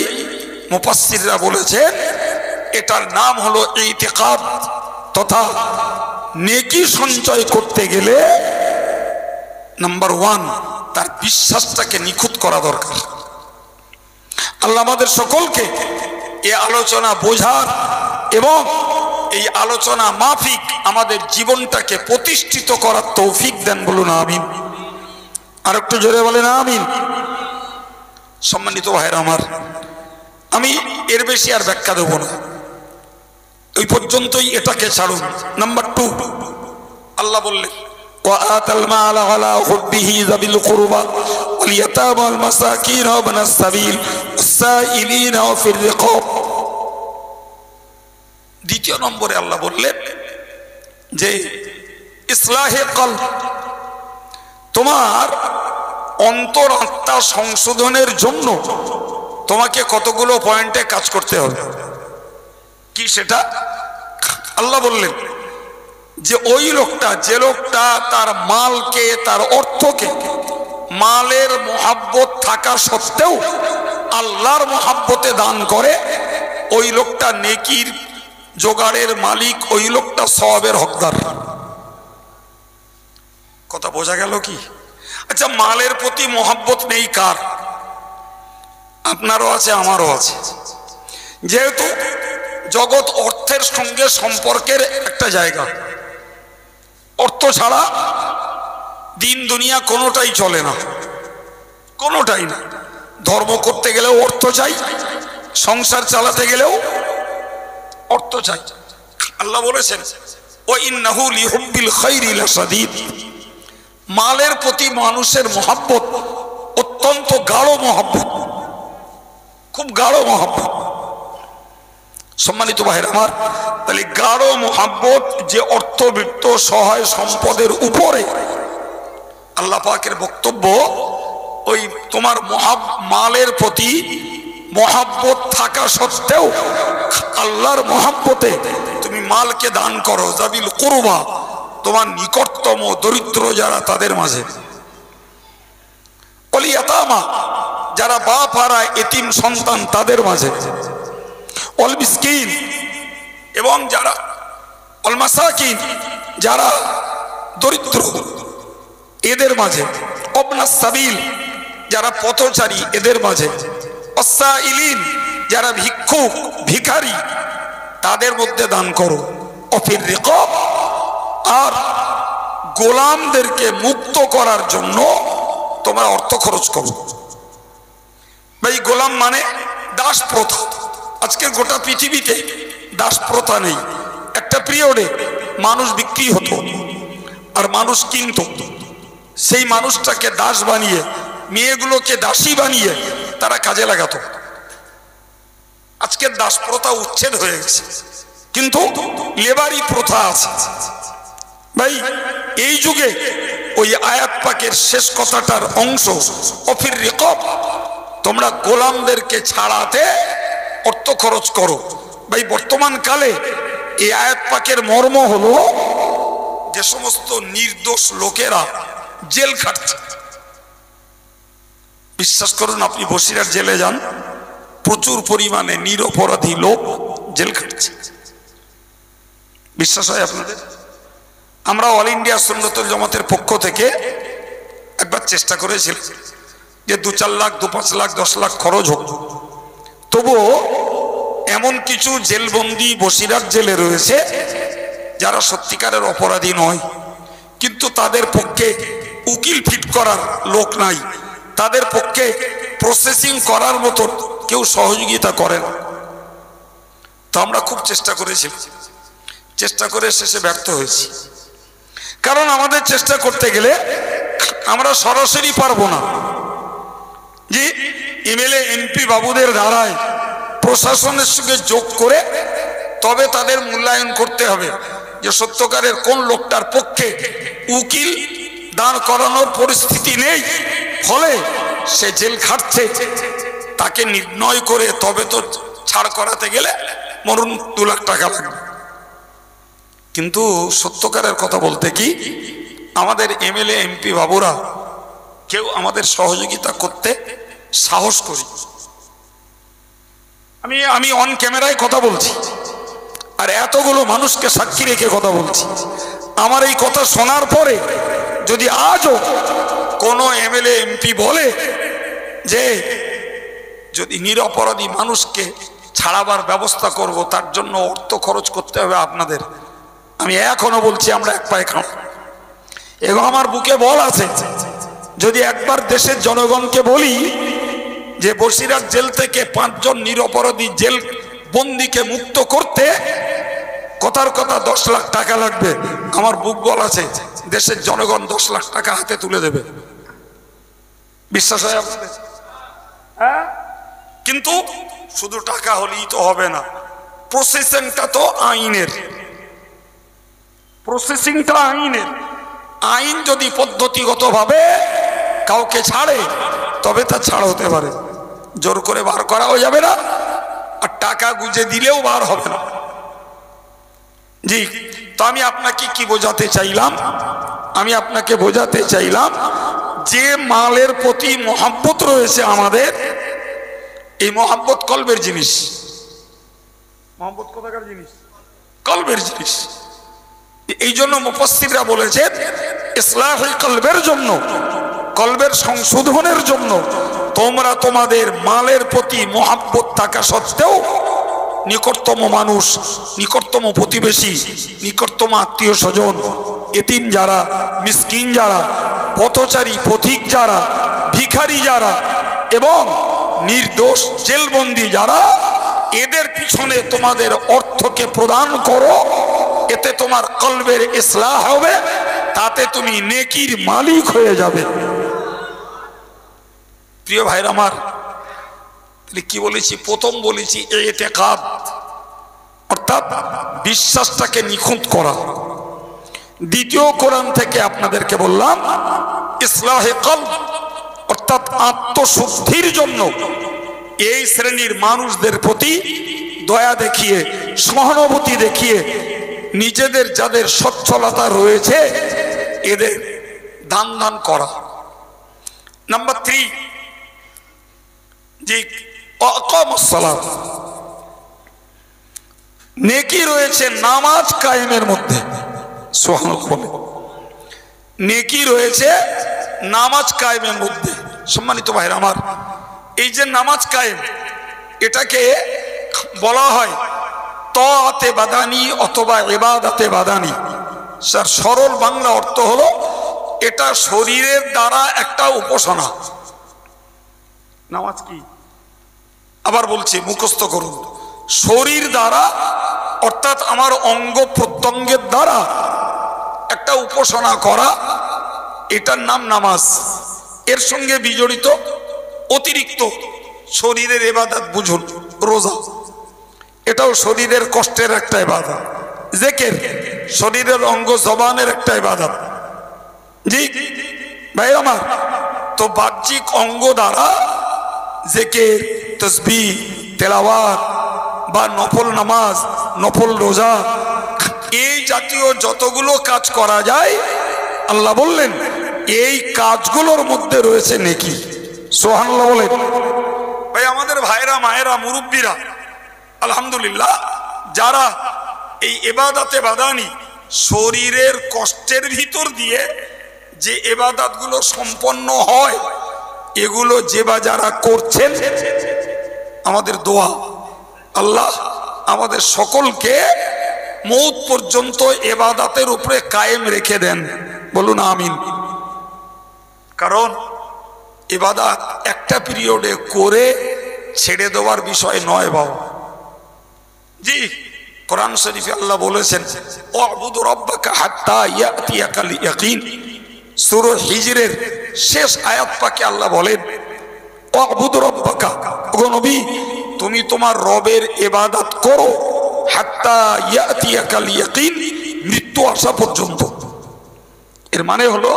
মুফাসসিররা বলেছেন এটার নাম হলো ইতিকাদ, তথা নেকি সঞ্চয় করতে গেলে নাম্বার 1 তার বিশ্বাসটাকে নিখুঁত করা দরকার। আল্লাহ আমাদের সকলকে এই আলোচনা বোঝার এবং এই আলোচনা মাফিক আমাদের জীবনটাকে প্রতিষ্ঠিত করার তৌফিক দেন, বলুন আমিন। আর একটু জোরে বলেন আমিন। সম্মানিত ভাইরা আমার, আমি এর বেশি আর ব্যাখ্যা দেব না, ওই পর্যন্তই এটাকে ছাড়ুন। নাম্বার 2 আল্লাহ বললেন ওয়াআতাল মাল আলা হুব্বিহি যাবিল কুরবা ওয়াল ইয়াতামা ওয়াল মাসাকিন ওয়া ইবনাস সাবিল ওয়াস-সাইলিন ওয়া ফির রিকাব। দ্বিতীয় নম্বরে আল্লাহ বললেন যে ইসলাহে কলব, তোমার অন্তর আত্মা সংশোধনের জন্য তোমাকে কতগুলো পয়েন্টে কাজ করতে হবে। কি সেটা? আল্লাহ বললেন যে ওই লোকটা, যে লোকটা তার মালকে, তার অর্থকে মালের মোহাব্বত থাকা সত্ত্বেও আল্লাহর মোহাব্বতে দান করে, ওই লোকটা নেকির জোগাড়ের মালিক, ওই লোকটা সওয়াবের হকদার। কথা বোঝা গেল কি? আচ্ছা, মালের প্রতি মোহাব্বত নেই কার? আপনারও আছে, আমারও আছে। যেহেতু জগৎ অর্থের সঙ্গে সম্পর্কের একটা জায়গা, অর্থ ছাড়া দিন দুনিয়া কোনোটাই চলে না, কোনোটাই না। ধর্ম করতে গেলেও অর্থ চাই, সংসার চালাতে গেলেও অর্থ চাই। আল্লাহ বলেছেন ও ইন্নাহু লিহুব্বিল খাইরি লাশাদীদ, মালের প্রতি মানুষের মহব্বত অত্যন্ত গাঢ় মহব্বত, খুব গাঢ় মহব্বত। সম্মানিত ভাইরা আমার, তাহলে গাঢ় মহব্বত যে অর্থবিত্ত সহায় সম্পদের উপরে, আল্লাহ পাকের বক্তব্য ওই তোমার মালের প্রতি মহব্বত থাকা সত্ত্বেও আল্লাহর মহব্বতে তুমি মালকে দান করো, যাবিল কুরবা, তোমার নিকটতম দরিদ্র যারা তাদের মাঝে, ওয়াল ইয়াতামা, যারা বাপ হারা এতিম সন্তান তাদের মাঝে, ওয়াল মিসকিন, এবং যারা ওয়াল মাসাকিন, যারা দরিদ্র এদের মাঝে, ইবনাস সাবিল, যারা পথচারী এদের মাঝে, ওয়াস-সাইলিন, যারা ভিক্ষুক ভিখারি তাদের মধ্যে দান করো, ওয়াফির রিকাব, আর গোলামদেরকে মুক্ত করার জন্য তোমরা অর্থ খরচ করো। ভাই গোলাম মানে দাস প্রথা। আজকের গোটা পৃথিবীতে দাস প্রথা নেই। একটা পিরিয়ডে মানুষ বিক্রি হতো আর মানুষ কিনত, সেই মানুষটাকে দাস বানিয়ে, মেয়েগুলোকে দাসী বানিয়ে তারা কাজে লাগাতো। আজকের দাস প্রথা উচ্ছেদ হয়ে গেছে, কিন্তু লেবারি প্রথা আছে। ভাই এই যুগে ওই আয়াত পাকের শেষ কথাটার অংশ ওয়াফির রিকাব, তোমরা গোলামদেরকে ছাড়াতে অর্থ খরচ করো। ভাই বর্তমান কালে এই আয়াত পাকের মর্ম হলো যে সমস্ত নির্দোষ লোকেরা জেল খাটছে। বিশ্বাস করুন, আপনি বসিরহাট জেলে যান, প্রচুর পরিমাণে নিরপরাধী লোক জেল খাটছে। বিশ্বাস হয় আপনাদের? আমরা অল ইন্ডিয়া সুন্নতুল জামাতের পক্ষ থেকে একবার চেষ্টা করেছিলাম যে 2-4 লাখ 2-5 লাখ 10 লাখ খরচ হোক, তবুও এমন কিছু জেলবন্দি বসিরহাট জেলে রয়েছে যারা সত্যিকারের অপরাধী নয়, কিন্তু তাদের পক্ষে উকিল ফিট করার লোক নাই, তাদের পক্ষে প্রসেসিং করার মতো কেউ সহযোগিতা করেন। তো আমরা খুব চেষ্টা করেছি, চেষ্টা করে শেষে ব্যর্থ হয়েছি। কারণ আমাদের চেষ্টা করতে গেলে আমরা সরাসরি পারবো না যে এমএলএ এমপি বাবুদের দ্বারায় প্রশাসনের সঙ্গে যোগ করে তবে তাদের মূল্যায়ন করতে হবে যে সত্যকারের কোন লোকটার পক্ষে উকিল দাঁড় করানোর পরিস্থিতি নেই, ফলে সে জেল খাটছে, তাকে নির্ণয় করে তবে তো ছাড় করাতে গেলে মরুন 2 লাখ টাকা লাগবে। কিন্তু সত্যকারের কথা বলতে কি, আমাদের এমএলএ এমপি বাবুরা কেউ আমাদের সহযোগিতা করতে সাহস করি। আমি অন ক্যামেরায় কথা বলছি আর এতগুলো মানুষকে সাক্ষী রেখে কথা বলছি। আমার এই কথা শোনার পরে যদি আজও কোনো এমএলএ এমপি বলে যে যদি নিরপরাধী মানুষকে ছাড়াবার ব্যবস্থা করব, তার জন্য অর্থ খরচ করতে হবে আপনাদের, আমি এখনো বলছি আমরা এক পায়ে খাও। এবং আমার বুকে বল আছে, যদি একবার দেশের জনগণকে বলি যে বসিরহাট জেল থেকে 5 জন নিরপরাধী জেল বন্দিকে মুক্ত করতে কথার কথা 10 লাখ টাকা লাগবে, আমার বুক বল আছে দেশের জনগণ 10 লাখ টাকা হাতে তুলে দেবে। বিশ্বাস হয় আপনাদের? হ্যাঁ, কিন্তু শুধু টাকা হলেই তো হবে না, প্রসেসিংটা তো আইনের, প্রসেসিংটা আইনের। আইন যদি পদ্ধতিগতভাবে কাউকে ছাড়ে তবে তা ছাড় হতে পারে, জোর করে বার করাও যাবে না, আর টাকা গুঁজে দিলেও বার হবে না। জি, তো আমি আপনাকে কি বোঝাতে চাইলাম, আমি আপনাকে বোঝাতে চাইলাম যে মালের প্রতি মহব্বত রয়েছে আমাদের, এই মহব্বত কলবের জিনিস। মহব্বত কোথাকার জিনিস? কলবের জিনিস। এই জন্য মুফাসসিররা বলেছেন ইসলাহুল কলবের জন্য, কলবের সংশোধনের জন্য তোমরা তোমাদের মালের প্রতি মহব্বত থাকা সত্ত্বেও নিকটতম মানুষ, নিকটতম প্রতিবেশী, নিকটতম আত্মীয় স্বজন, এতিম যারা, মিসকিন যারা, পথচারী পথিক যারা, ভিখারি যারা এবং নির্দোষ জেলবন্দি যারা, এদের পিছনে তোমাদের অর্থকে প্রদান করো, এতে তোমার কলবের ইসলাহ হবে, তাতে তুমি নেকির মালিক হয়ে যাবে। প্রিয় ভাইরা আমার, কি বলেছি? প্রথম বলেছি ইতিকাদ, অর্থাৎ বিশ্বাসটাকে নিখুঁত করা। দ্বিতীয় কোরআন থেকে আপনাদেরকে বললাম ইসলাহে কলব, অর্থাৎ আত্মশুদ্ধির জন্য এই শ্রেণীর মানুষদের প্রতি দয়া দেখিয়ে, সহানুভূতি দেখিয়ে নিজেদের যাদের সচ্ছলতা রয়েছে এদের দান করা। নাম্বার 3, যে আকামুস সালাত, নেকি রয়েছে নামাজ কায়েমের মধ্যে। সুবহানাল্লাহ, নেকি রয়েছে নামাজ কায়েমের মধ্যে। সম্মানিত ভাইরা আমার, এই যে নামাজ কায়েম, এটাকে বলা হয় তাআতে বাদানি অথবা ইবাদাতে বাদানি। স্যার, সরল বাংলা অর্থ হলো এটা শরীরের দ্বারা একটা উপাসনা। নামাজ কি? আবার বলছি, মুখস্থ করুন। শরীর দ্বারা, অর্থাৎ আমার অঙ্গ প্রত্যঙ্গের দ্বারা একটা উপাসনা করা, এটার নাম নামাজ। এর সঙ্গে বিজড়িত অতিরিক্ত শরীরের ইবাদত বুঝুন, রোজা, এটাও শরীরের কষ্টের একটা ইবাদত। জিকির শরীরের অঙ্গ জবানের একটা ইবাদত। জি ভাই আমার, তো বাহ্যিক অঙ্গ দ্বারা জিকির, তাসবিহ, তেলাওয়াত বা নফল নামাজ, নফল রোজা, এই জাতীয় যতগুলো কাজ করা যায় আল্লাহ বললেন এই কাজগুলোর মধ্যে রয়েছে নেকি। সুবহানাল্লাহ বলেন। ভাই আমাদের ভাইরা মায়েরা মুরব্বীরা আলহামদুলিল্লাহ যারা এই ইবাদতে বাদানি শরীরের কষ্টের ভিতর দিয়ে যে ইবাদতগুলো সম্পন্ন হয় এগুলো যে বা যারা করছেন আমাদের দোয়া আল্লাহ আমাদের সকলকে মৌত পর্যন্ত ইবাদতের উপরে কায়েম রেখে দেন, বলুন আমিন। কারণ ইবাদত একটা পিরিয়ডে করে ছেড়ে দেওয়ার বিষয় নয় বাবা জি। কোরআন শরীফে আল্লাহ বলেছেন ওয়াবুদু রাব্বাকা হাত্তা ইয়াতিয়াকাল ইয়াকিন। সূরা হিজরের শেষ আয়াত পাকে আল্লাহ বলেন ওয়াবুদু রাব্বাকা, ও নবী তুমি তোমার রবের ইবাদত করো হাত্তা ইয়াতিয়াকাল ইয়াকিন, মৃত্যু আসা পর্যন্ত। এর মানে হলো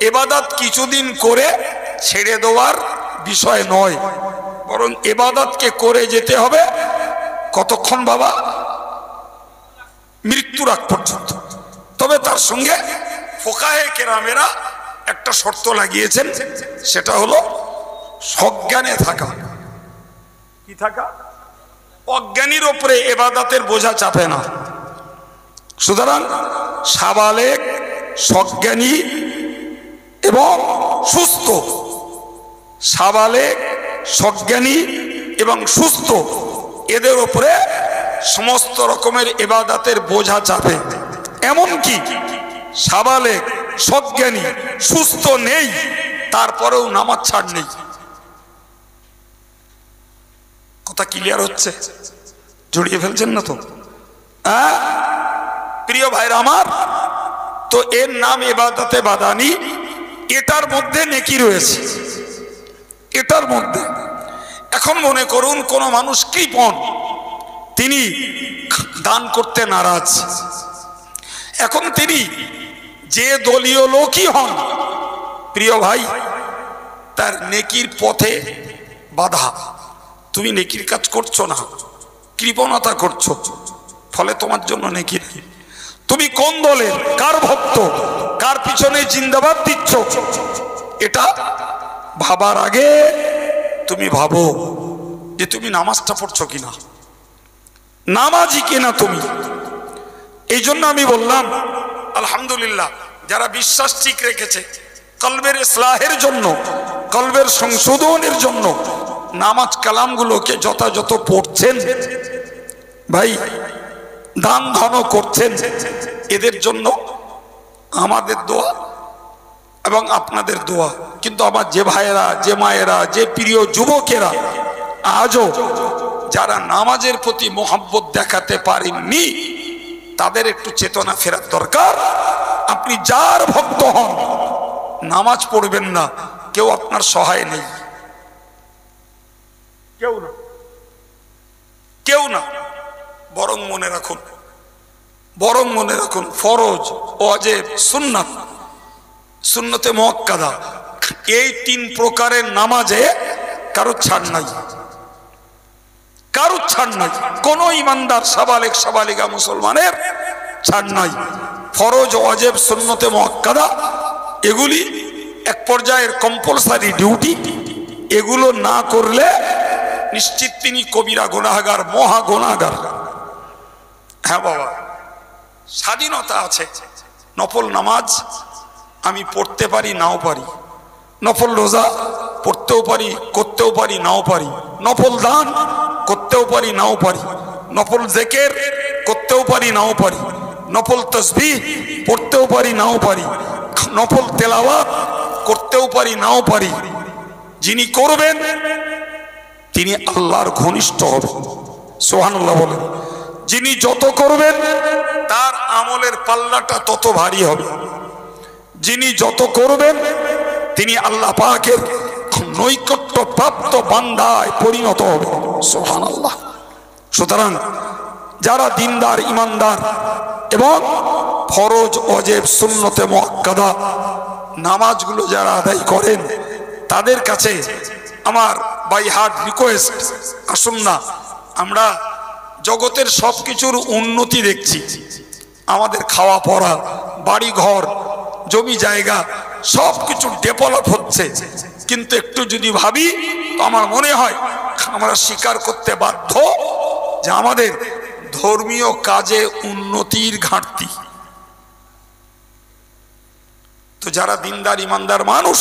ইবাদত কিছুদিন করে ছেড়ে দেওয়ার বিষয় নয়, বরং ইবাদতকে করে যেতে হবে কতক্ষণ বাবা? মৃত্যুর আগ পর্যন্ত। তবে তার সঙ্গে ফুকাহে কেরামেরা একটা শর্ত লাগিয়েছেন, সেটা হলো সজ্ঞানে থাকা। কি থাকা? অজ্ঞানীর উপরে ইবাদতের বোঝা চাপে না। সুতরাং সাবালেগ, সজ্ঞানী এবং সুস্থ, সাবালেগ, সজ্ঞানী এবং সুস্থ এদের উপরে সমস্ত রকমের ইবাদতের বোঝা চাপে। এমনকি সাবালেগ, সজ্ঞানী, সুস্থ নেই তারপরেও নামাজ ছাড় নেই। কথা ক্লিয়ার হচ্ছে? জড়িয়ে ফেলছেন না তো? প্রিয় ভাইরা আমার, তো এর নাম ইবাদতে বাদানি। এটার মধ্যে নেকি রয়েছে, এটার মধ্যে। এখন মনে করুন কোন মানুষ কৃপণ, তিনি দান করতে নারাজ। এখন তিনি যে দলীয় লোকই হন প্রিয় ভাই, তার নেকির পথে বাধা। তুমি নেকির কাজ করছো না, কৃপণতা করছো, ফলে তোমার জন্য নেকি নেই। তুমি কোন দলের, কার ভক্ত, কার পিছনে জিন্দাবাদ দিচ্ছ, এটা ভাবার আগে তুমি ভাবো যে তুমি নামাজটা পড়ছো কিনা, নামাজি কিনা তুমি। এই জন্য আমি বললাম আলহামদুলিল্লাহ যারা বিশ্বাস ঠিক রেখেছে কলবের ইসলাহের জন্য, কলবের সংশোধনের জন্য নামাজ কালামগুলোকে যথাযথ পড়ছেন, ভাই দান ধন করছেন, এদের জন্য আমাদের দোয়া এবং আপনাদের দোয়া। কিন্তু আমার যে ভাইয়েরা, যে মায়েরা, যে প্রিয় যুবকেরা আজও যারা নামাজের প্রতি মোহাব্বত দেখাতে পারেননি, তাদের একটু চেতনা ফেরার দরকার। আপনি যার ভক্ত হন, নামাজ পড়বেন না, কেউ আপনার সহায় নেই, কেউ না, কেউ না। বরং মনে রাখুন, বরং মনে রাখুন ফরজ, ওয়াজিব, সুন্নাত, সুন্নতে মুআক্কাদা, এই তিন প্রকারের নামাজে কারো ছাড় নাই, কারো ছাড় নাই। কোন ইমানদার সাবালেগ সাবালিগা মুসলমানের ছাড় নাই। ফরজ, ওয়াজিব, সুন্নতে মুআক্কাদা এগুলি এক পর্যায়ের কম্পালসারি ডিউটি। এগুলো না করলে নিশ্চিত তিনি কবিরা গুনাহগার, মহা গুনাহগার। হ্যাঁ বাবা, স্বাধীনতা আছে। নফল নামাজ আমি পড়তে পারি, নাও পারি। নফল রোজা পড়তেও পারি, করতেও পারি, নাও পারি। নফল দান করতেও পারি, নাও পারি। নফল জিকির করতেও পারি, নাও পারি। নফল তাসবিহ পড়তেও পারি, নাও পারি। নফল তেলাওয়াত করতেও পারি, নাও পারি। যিনি করবেন তিনি আল্লাহর ঘনিষ্ঠ হবেন। সুবহানাল্লাহ বলেন। যিনি যত করবেন তার আমলের পাল্লাটা তত ভারী হবে। যিনি যত করবেন তিনি আল্লাহ পাকের নৈকট্য প্রাপ্ত বান্দায় পরিণত হবে। সুবহানাল্লাহ। সুতরাং যারা দিনদার, ইমানদার এবং ফরজ, ওয়াজিব, সুন্নতে মুআক্কাদা নামাজগুলো যারা আদায় করেন, তাদের কাছে আমার বাই হার্ট রিকোয়েস্ট, আসুন না আমরা জগতের সব কিছুর উন্নতি দেখছি, আমাদের খাওয়া পড়া, বাড়ি ঘর, জমি জায়গা সব কিছু ডেভেলপ হচ্ছে, কিন্তু একটু যদি ভাবি তো আমার মনে হয় আমরা স্বীকার করতে বাধ্য যে আমাদের ধর্মীয় কাজে উন্নতির ঘাটতি। তো যারা দিনদার ইমানদার মানুষ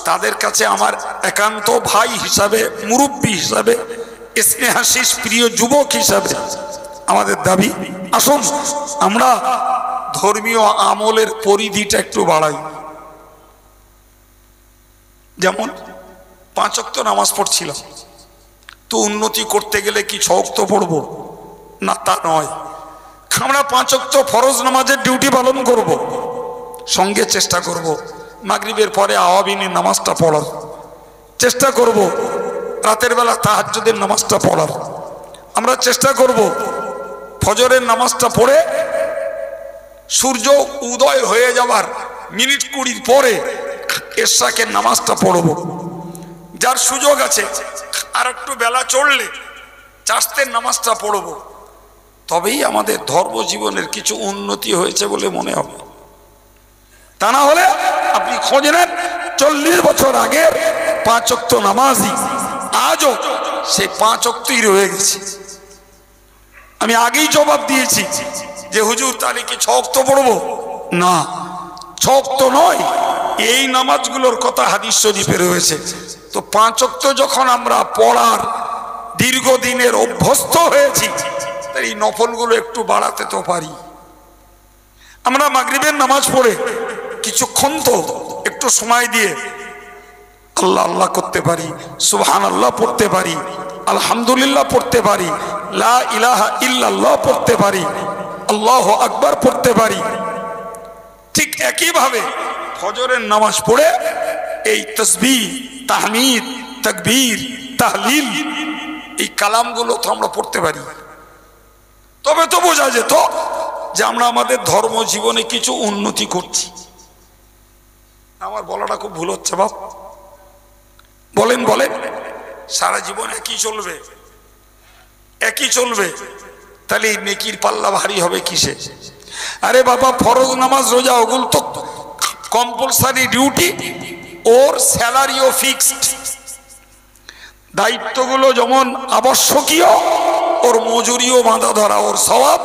তাদের কাছে আমার একান্ত ভাই হিসাবে, মুরব্বী হিসাবে, স্নেহাশিস প্রিয় যুবক হিসাবে আমাদের দাবি, আসুন আমরা ধর্মীয় আমলের পরিধিটা একটু বাড়াই। যেমন 5 ওয়াক্ত নামাজ পড়ছিলাম, তো উন্নতি করতে গেলে কি 6 ওয়াক্ত পড়বো না, তা নয়। আমরা 5 ওয়াক্ত ফরজ নামাজের ডিউটি পালন করব, সঙ্গে চেষ্টা করব মাগরিবের পরে আওয়াবিনের নামাজটা পড়ার, চেষ্টা করব রাতের বেলা তাহাজ্জুদের নামাজটা পড়ার, আমরা চেষ্টা করব ফজরের নামাজটা পড়ে সূর্য উদয় হয়ে যাবার মিনিট 20 পরে এশাকের নামাজটা পড়ব। যার সুযোগ আছে আর একটু বেলা চড়লে চাষতের নামাজটা পড়ব, তবেই আমাদের ধর্ম জীবনের কিছু উন্নতি হয়েছে বলে মনে হবে। তা না হলে আপনি খোঁজ নেন 40 বছর আগে 5 ওয়াক্ত নামাজই আজও সেই 5 ওয়াক্তই রয়ে গেছে। আমি আগেই জবাব দিয়েছি যে হুজুর তাহলে কি 6 ওয়াক্ত পড়বো না, 6 ওয়াক্ত নয়, এই নামাজগুলোর কথা হাদিস শরীফে রয়েছে। তো 5 ওয়াক্ত যখন আমরা পড়ার দীর্ঘদিনের অভ্যস্ত হয়েছি, তাই এই নফলগুলো একটু বাড়াতে তো পারি। আমরা মাগরিবের নামাজ পড়ে কিছুক্ষণ তো একটু সময় দিয়ে আল্লাহ আল্লাহ করতে পারি, সুবহানাল্লাহ পড়তে পারি, আলহামদুলিল্লাহ পড়তে পারি, লা ইলাহা ইল্লাল্লাহ পড়তে পারি, আল্লাহু আকবার পড়তে পারি। ঠিক একইভাবে ফজরের নামাজ পড়ে এই তাসবিহ, তাহমিদ, তাকবীর, তাহলিল, এই কালামগুলো তো আমরা পড়তে পারি। তবে তো বোঝা যেত যে আমরা আমাদের ধর্ম জীবনে কিছু উন্নতি করছি। আমার বলাটা খুব ভুল হচ্ছে বাপ? বলেন বলেন, সারা জীবন একই চলবে, একই চলবে, তাহলে এই নেকির পাল্লা ভারী হবে কিসে? আরে বাবা, ফরজ নামাজ রোজা ওগুলো তো কম্পালসারি ডিউটি, ওর স্যালারিও ফিক্সড, দায়িত্বগুলো যেমন আবশ্যকীয়, ওর মজুরিও বাঁধা ধরা, ওর সওয়াব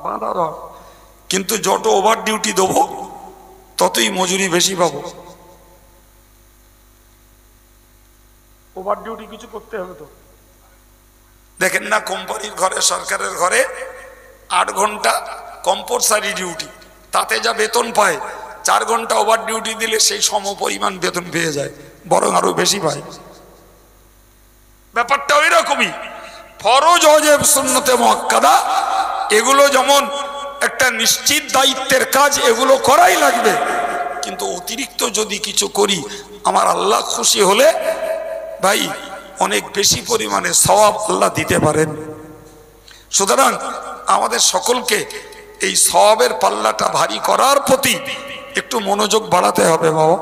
বাঁধা ধরা। কিন্তু যত ওভার ডিউটি দেবো ততই মজুরি বেশি পাবো। ওভার ডিউটি কিছু করতে হবে তো। দেখেন না, কোম্পানির ঘরে, সরকারের ঘরে 8 ঘন্টা কম্পালসারি ডিউটি, তাতে যা বেতন পায় 4 ঘন্টা ওভার ডিউটি দিলে সেই সম পরিমাণ বেতন পেয়ে যায়, বরং আরো বেশি পায়। ব্যাপারটা ওই রকমই। ফরজ, ওয়াজিব, সুন্নতে মুআক্কাদা এগুলো যেমন একটা নিশ্চিত দায়িত্বের কাজ, এগুলো করাই লাগবে, কিন্তু অতিরিক্ত যদি কিছু করি আমার আল্লাহ খুশি হলে ভাই অনেক বেশি পরিমাণে সওয়াব আল্লাহ দিতে পারেন। সুতরাং আমাদের সকলকে এই সওয়াবের পাল্লাটা ভারী করার প্রতি একটু মনোযোগ বাড়াতে হবে বাবা।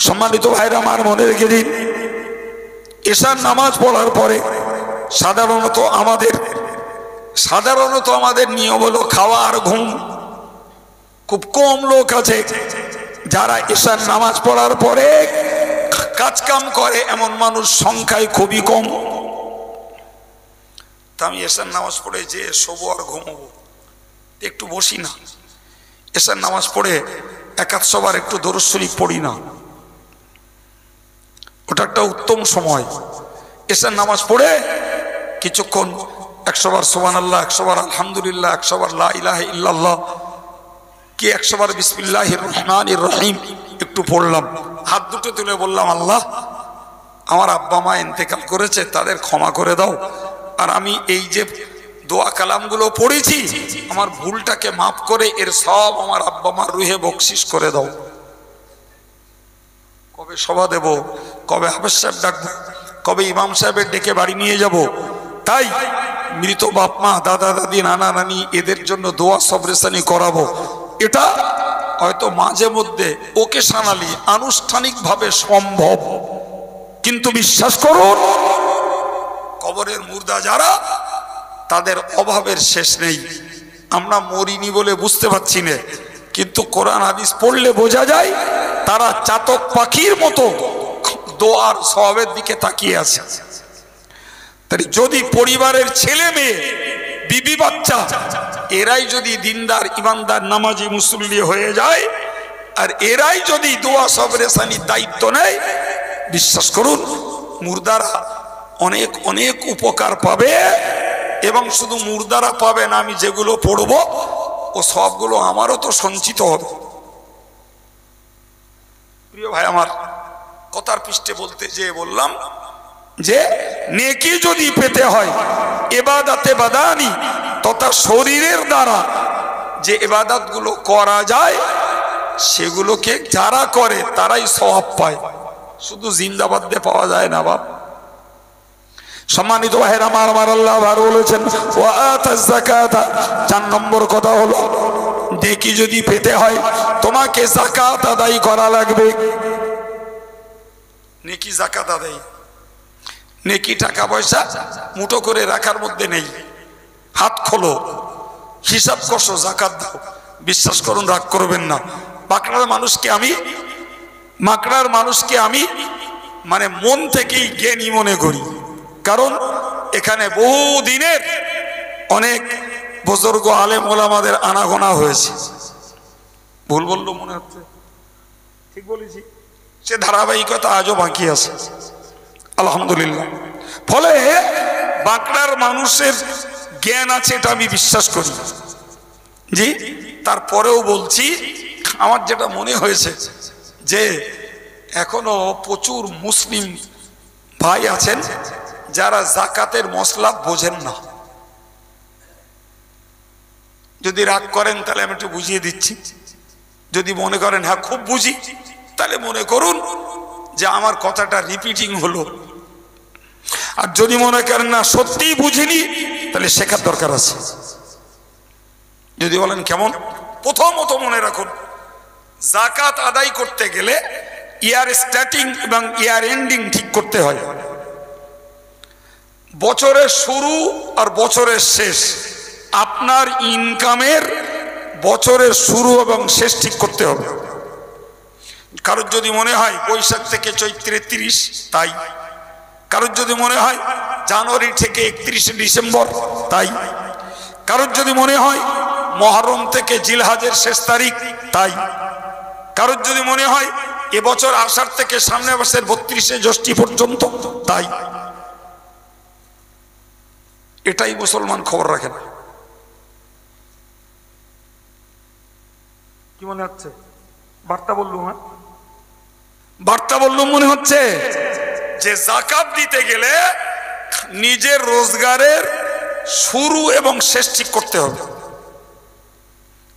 সম্মানিত ভাইরা আমার, মনে রেখে দিন, এশার নামাজ পড়ার পরে সাধারণত আমাদের নিয়ম হলো খাওয়া আর ঘুম। খুব কম লোক আছে যারা এশার নামাজ পড়ার পরে কাজ কাম করে, এমন মানুষ সংখ্যায় খুবই কম। তা আমি এশার নামাজ পড়ে যে শোবো আর ঘুমবো, একটু বসি না, এশার নামাজ পড়ে একাদশবার একটু দরুদ শরীফ পড়ি না, ওটা একটা উত্তম সময়। এশার নামাজ পড়ে কিছুক্ষণ 100 বার সুবহানাল্লাহ, 100 বার আলহামদুলিল্লাহ, 100 বার লা ইলাহা ইল্লাল্লাহ, কি 100 বার বিসমিল্লাহির রহমানির রহিম একটু পড়লাম, হাত দুটো তুলে বললাম, আল্লাহ আমার আব্বা মা ইন্তেকাল করেছে, তাদের ক্ষমা করে দাও, আর আমি এই যে দোয়া কালামগুলো পড়েছি আমার ভুলটাকে মাফ করে এর সব আমার আব্বা মার রুহে বকশিস করে দাও। কবে সভা দেব, কবে হাফেজ সাহেব ডাকবো, কবে ইমাম সাহেবের ডেকে বাড়ি নিয়ে যাব। তাই মৃত বাপ মা, দাদা দাদি, নানা নানি, এদের জন্য দোয়া সবরেসানি করাবো। এটা হয়তো মাঝে মধ্যে ওকেশনালি, আনুষ্ঠানিকভাবে সম্ভব, কিন্তু বিশ্বাস করুন, কবরের মুর্দা যারা, তাদের অভাবের শেষ নেই। আমরা মরিনি বলে বুঝতে পারছি না, কিন্তু কোরআন হাদিস পড়লে বোঝা যায় তারা চাতক পাখির মতো দোয়ার সওয়াবের দিকে তাকিয়ে আছে। তাই যদি পরিবারের ছেলে মেয়ে, বিবি বাচ্চা, এরাই যদি দিনদার ইমানদার নামাজি মুসল্লি হয়ে যায়, আর এরাই যদি দোয়া সবরেসানির দায়িত্ব নেয়, বিশ্বাস করুন মুর্দারা অনেক অনেক উপকার পাবে। এবং শুধু মুর্দারা পাবে না, আমি যেগুলো পড়ব ও সবগুলো আমারও তো সঞ্চিত হবে। প্রিয় ভাই আমার, কথার পৃষ্ঠে বলতে যেয়ে বললাম যে নেকি যদি পেতে হয় ইবাদতে বাদানি তথা শরীরের দ্বারা যে ইবাদতগুলো করা যায়, সেগুলোকে যারা করে তারাই সওয়াব পায়, শুধু জিন্দাবাদ দিয়ে পাওয়া যায় না। বাপ সম্মানিত ভাইরা আমার, আল্লাহ ভালো বলেছেন ওয়া আতাজ যাকাতা। 4 নম্বর কথা হলো, নেকি যদি পেতে হয় তোমাকে যাকাত আদায় করা লাগবে। নেকি যাকাত আদায়, নেকি টাকা পয়সা মুঠো করে রাখার মধ্যে নেই। হাত খোলো, হিসাব কষো, যাকাত দাও। বিশ্বাস করুন, রাগ করবেন না। মাকড়ার মানুষকে আমি মানে মন থেকেই জ্ঞানী মনে করি, কারণ এখানে বহু দিনের অনেক বুজুর্গ আলেম ওলামাদের আনাগোনা হয়েছে। ভুল বললো মনে হচ্ছে? ঠিক বলেছি? সে ধারাবাহিকতা আজও বাকি আছে, আলহামদুলিল্লাহ। ফলে বাঁকড়ার মানুষের জ্ঞান আছে, এটা আমি বিশ্বাস করি। জি, তারপরেও বলছি, আমার যেটা মনে হয়েছে যে এখনো প্রচুর মুসলিম ভাই আছেন যারা যাকাতের মসলা বোঝেন না। যদি রাগ করেন তাহলে আমি একটু বুঝিয়ে দিচ্ছি। যদি মনে করেন হ্যাঁ খুব বুঝি, তাহলে মনে করুন যে আমার কথাটা রিপিটিং হলো। আর যদি মনে করেন না সত্যিই বুঝিনি, তাহলে শেখার দরকার আছে। যদি বলেন কেমন, প্রথমত মনে রাখুন, যাকাত আদায় করতে গেলে ইয়ার স্টার্টিং এবং ইয়ার এন্ডিং ঠিক করতে হয়। বছরের শুরু আর বছরের শেষ, আপনার ইনকামের বছরের শুরু এবং শেষ ঠিক করতে হবে। কারোর যদি মনে হয় বৈশাখ থেকে চৈত্রে 30, তাই। কারোর যদি মনে হয় জানুয়ারি থেকে 31 ডিসেম্বর, তাই। কারোর যদি মনে হয় মহরম থেকে জিলহাজের শেষ তারিখ, তাই। কারোর যদি মনে হয় এবছর আষাঢ় থেকে সামনের বছর 32শে জ্যৈষ্ঠ পর্যন্ত, তাই। এটাই মুসলমান খবর রাখে না। কি মনে হচ্ছে? বার্তা বললুম? হ্যাঁ, বার্তা বললুম মনে হচ্ছে যে যাকাত দিতে গেলে নিজের রোজগারের শুরু এবং শেষ ঠিক করতে হবে।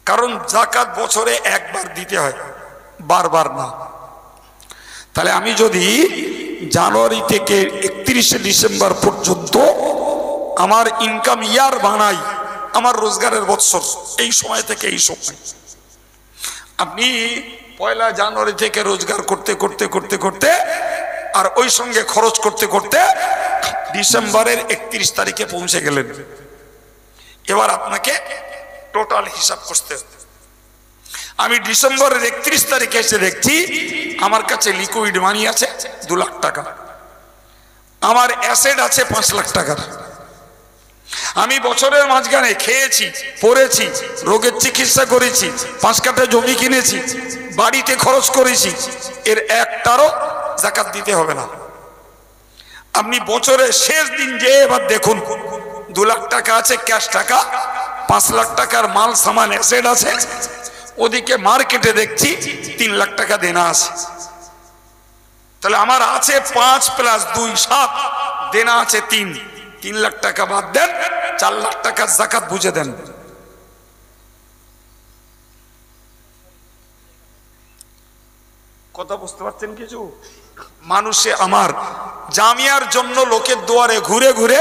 কারণ যাকাত বছরে একবার দিতে হয়, বারবার না। তাহলে আমি যদি জানুয়ারি থেকে 31শে ডিসেম্বর পর্যন্ত আমার ইনকাম ইয়ার বানাই, আমার রোজগারের বৎসর এই সময় থেকে এই সময়, আপনি 1 জানুয়ারি থেকে রোজগার করতে করতে করতে করতে আর ওই সঙ্গে খরচ করতে করতে ডিসেম্বরের 31 তারিখে পৌঁছে গেলেন। এবার আপনাকে টোটাল হিসাব করতে হবে। আমি ডিসেম্বরের 31 তারিখে এসে দেখছি আমার কাছে লিকুইড মানি আছে 2 লাখ টাকা, আমার অ্যাসেট আছে 5 লাখ টাকার। আমি বছরের মাঝখানে খেয়েছি, পড়েছি, রোগের চিকিৎসা করেছি, 5 কাঠা জমি কিনেছি, বাড়িতে খরচ করেছি, এর একটারও যাকাত দিতে হবে না। আপনি বছরের শেষ দিন যে এবার দেখুন 2 লাখ টাকা আছে ক্যাশ টাকা, 5 লাখ টাকার মাল সামান অ্যাসেট আছে, ওদিকে মার্কেটে দেখছি 3 লাখ টাকা দেনা আছে। তাহলে আমার আছে 5 + 2 7, দেনা আছে 3 লাখ টাকা বাদ দেন, 4 লাখ টাকার যাকাত বুঝে দেন। কথা বুঝতে পারছেন কিছু? মানুষে আমার জামিয়ার জন্য লোকের দুয়ারে ঘুরে ঘুরে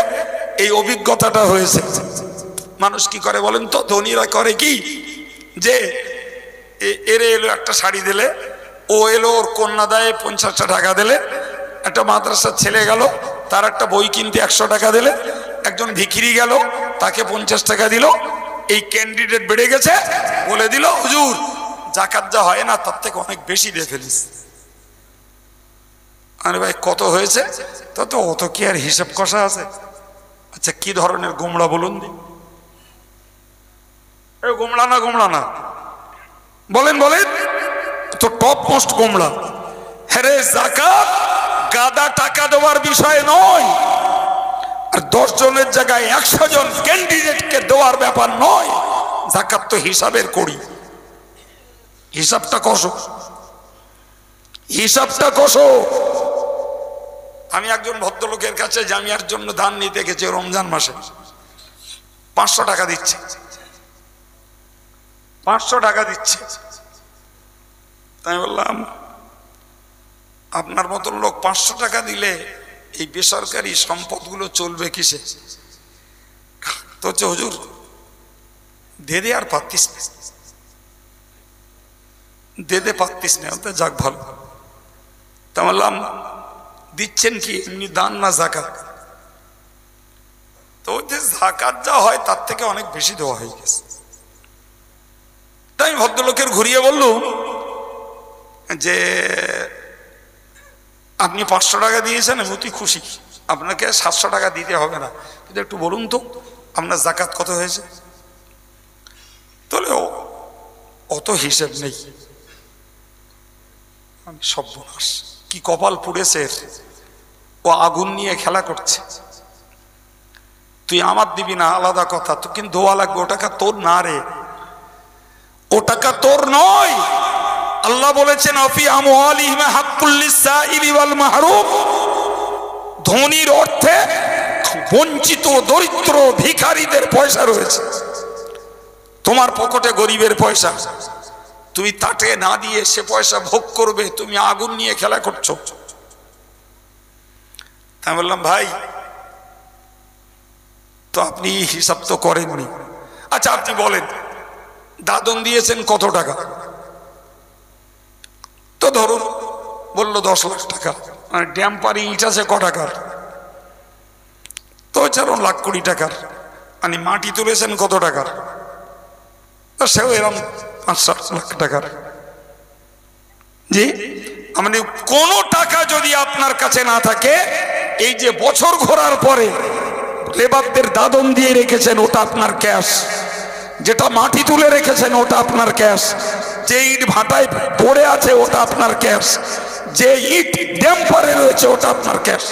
এই অভিজ্ঞতাটা হয়েছে। মানুষ কি করে বলেন তো? ধনীরা করে কি, যে এরে এলো একটা শাড়ি দিলে, ও এলো ওর কন্যা দেয় 50টা টাকা দিলে, একটা মাদ্রাসার ছেলে গেল, তার একটা বই কিনতে 100 টাকা দিলে, একজন ভিখিরি গেল, তাকে 50 টাকা দিল। এই ক্যান্ডিডেট বেড়ে গেছে, বলে দিল হুজুর জাকাত যা হয় না তার থেকে অনেক বেশি দিয়ে ফেলিস। আরে ভাই কত হয়েছে? তো অত কি আর হিসাব কষা আছে? আচ্ছা কি ধরনের গোমড়া বলুন দি? গোমড়া না গোমড়া না বলেন বলেন, তো টপ মোস্ট গোমড়া। হ্যাঁ, জাকাত গাদা টাকা দেওয়ার বিষয় নয়, আর 10 জনের জায়গায় 100 জন ক্যান্ডিডেটকে দেওয়ার ব্যাপার নয়। জাকাত তো হিসাবের করি, হিসাবটা কষো, হিসাবটা কষো। আমি একজন ভদ্রলোকের কাছে জামিয়ার জন্য দান নিতে গেছি রমজান মাসে, 500 টাকা দিচ্ছে, 500 টাকা দিচ্ছে। তাই বললাম আপনার মতন লোক 500 টাকা দিলে এই বেসরকারি সম্পদগুলো চলবে কিসে? তো হচ্ছে হুজুর দে আর পারতিস না, দে পারতিস না। যাক ভালো। তা বললাম দিচ্ছেন কি এমনি দান না জাকাত? তো যে জাকাত যা হয় তার থেকে অনেক বেশি দেওয়া হয়ে গেছে। তাই ভদ্রলোকের ঘুরিয়ে বললুম যে আপনি 500 টাকা দিয়েছেন, আমি অতি খুশি, আপনাকে 700 টাকা দিতে হবে না, কিন্তু একটু বলুন তো আপনার জাকাত কত হয়েছে? তাহলে অত হিসেব নেই। আমি সর্বনাশ, কি কপাল পুড়েছে। ও আগুন নিয়ে খেলা করছে। তুই আমার দিবি না আলাদা কথা, তো কিন্তু দোয়া লাগবে, ও টাকা তোর না রে, ও টাকা তোর নয়। আল্লাহ বলেছেন অফি আমওয়ালিহিম হাক্কুল লিসাইলি ওয়াল মাহরুম, ধনীর অর্থে বঞ্চিত দরিদ্র ভিখারীদের পয়সা রয়েছে। তোমার পকেটে গরিবের পয়সা, তুমি তাকে না দিয়ে সে পয়সা ভোগ করবে, তুমি আগুন নিয়ে খেলা করছো। আমি বললাম ভাই তো আপনি হিসাব তো করেননি। আচ্ছা আপনি বলেন দাদন দিয়েছেন কত টাকা? তো ধরুন বললো 10 লাখ টাকা। মানে ড্যাম্পার ইট আছে ক টাকার? তো 4 লাখ 20 টাকার। মানে মাটি তুলেছেন কত টাকার? তো সেও এরকম 5-7 লাখ টাকার। জি, মানে কোন টাকা যদি আপনার কাছে না থাকে, এই যে বছর ঘোরার পরে লেবারদের দাদন দিয়ে রেখেছেন ওটা আপনার ক্যাশ, যেটা মাটি তুলে রেখেছেন ওটা আপনার ক্যাশ, যে ইট ভাটায় পড়ে আছে ওটা আপনার ক্যাশ, যে ইট ড্যাম্পারে রয়েছে ওটা আপনার ক্যাশ।